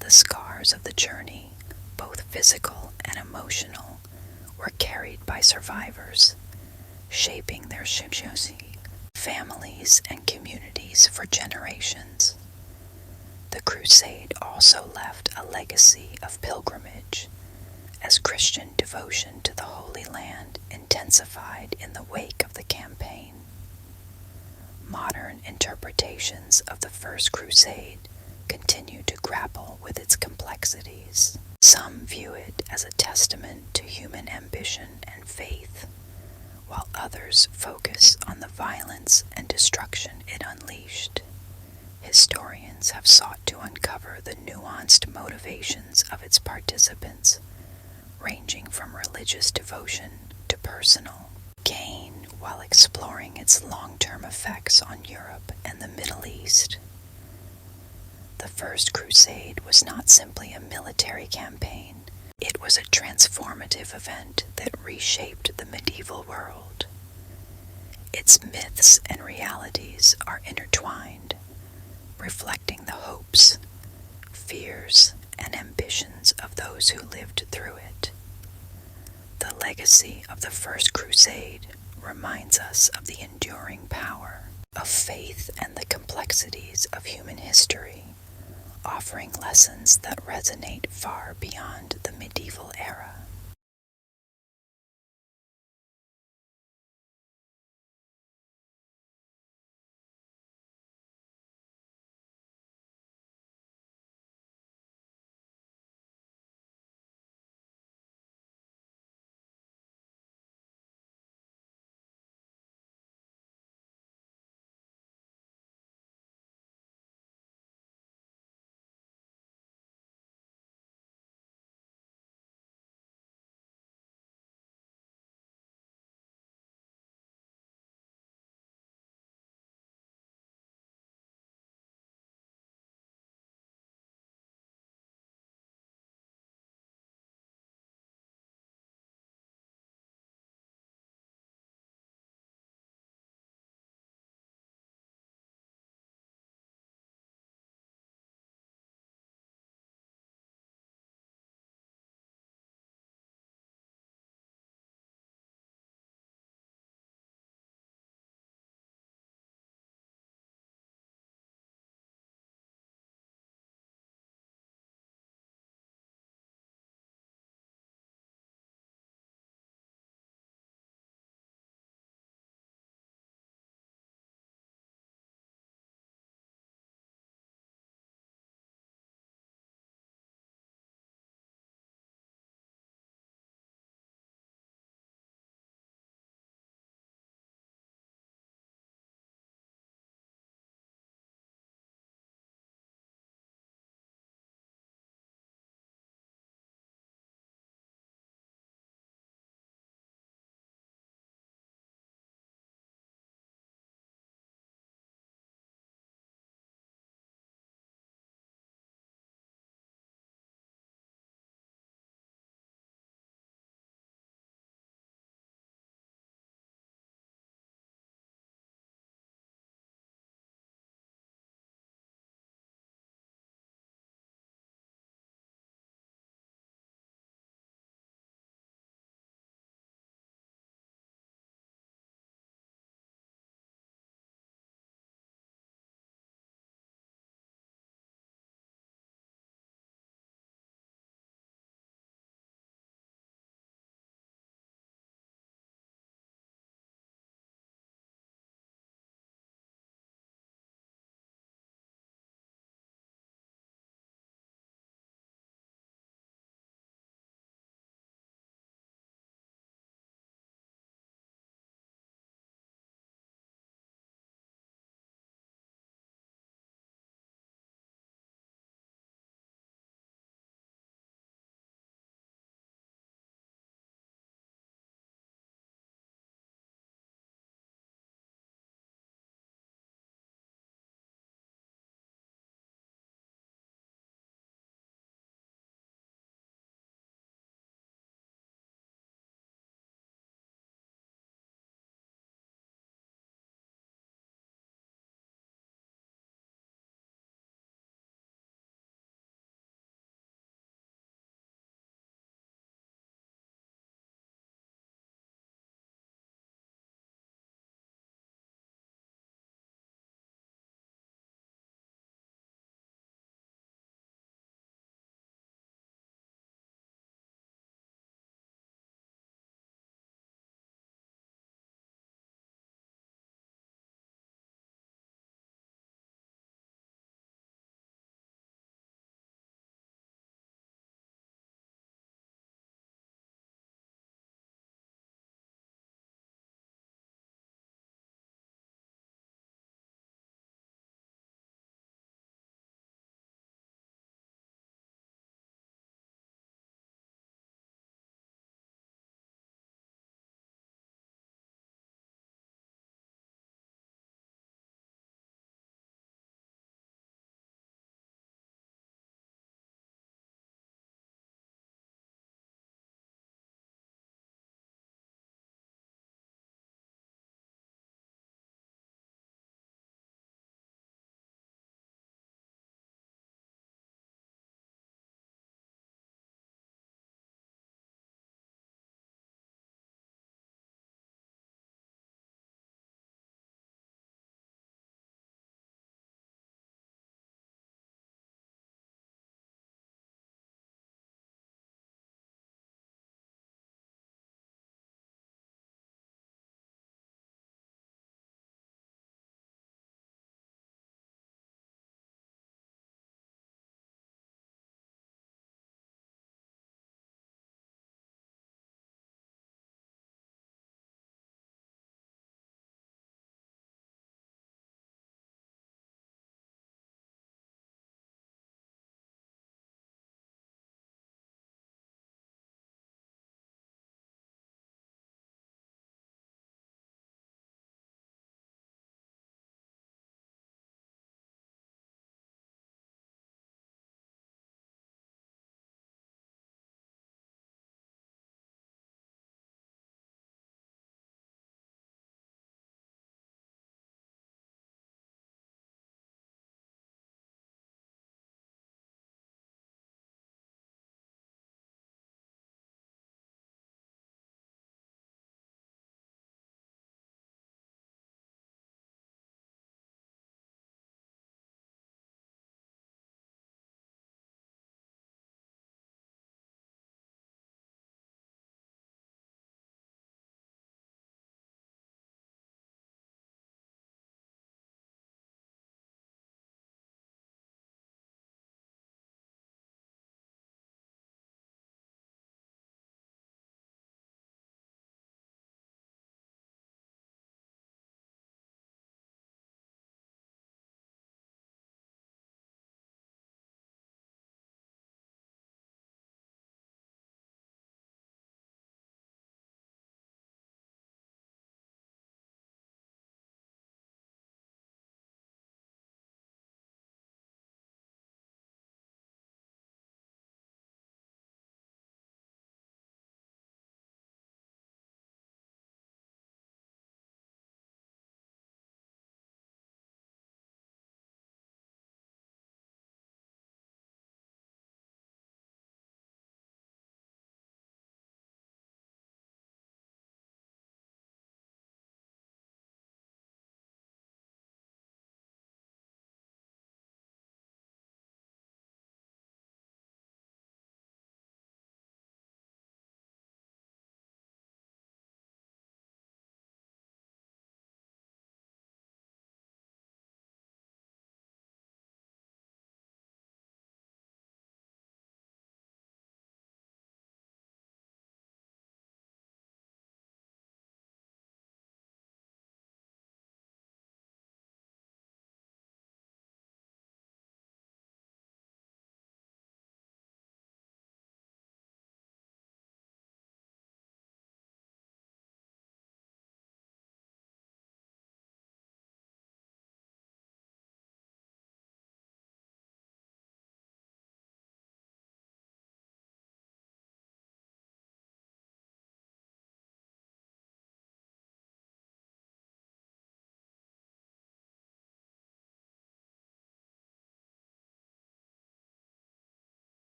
The scars of the journey, both physical and emotional, were carried by survivors, shaping their families and communities for generations. The crusade also left a legacy of pilgrimage, as Christian devotion to the Holy Land intensified in the wake of the campaign. Modern interpretations of the First Crusade continue to grapple with its complexities. Some view it as a testament to human ambition and faith, while others focus on the violence and destruction it unleashed. Historians have sought to uncover the nuanced motivations of its participants, ranging from religious devotion to personal gain, while exploring its long-term effects on Europe and the Middle East. The First Crusade was not simply a military campaign, it was a transformative event that reshaped the medieval world. Its myths and realities are intertwined, reflecting the hopes, fears, and ambitions of those who lived through it. The legacy of the First Crusade reminds us of the enduring power of faith and the complexities of human history, offering lessons that resonate far beyond the medieval era.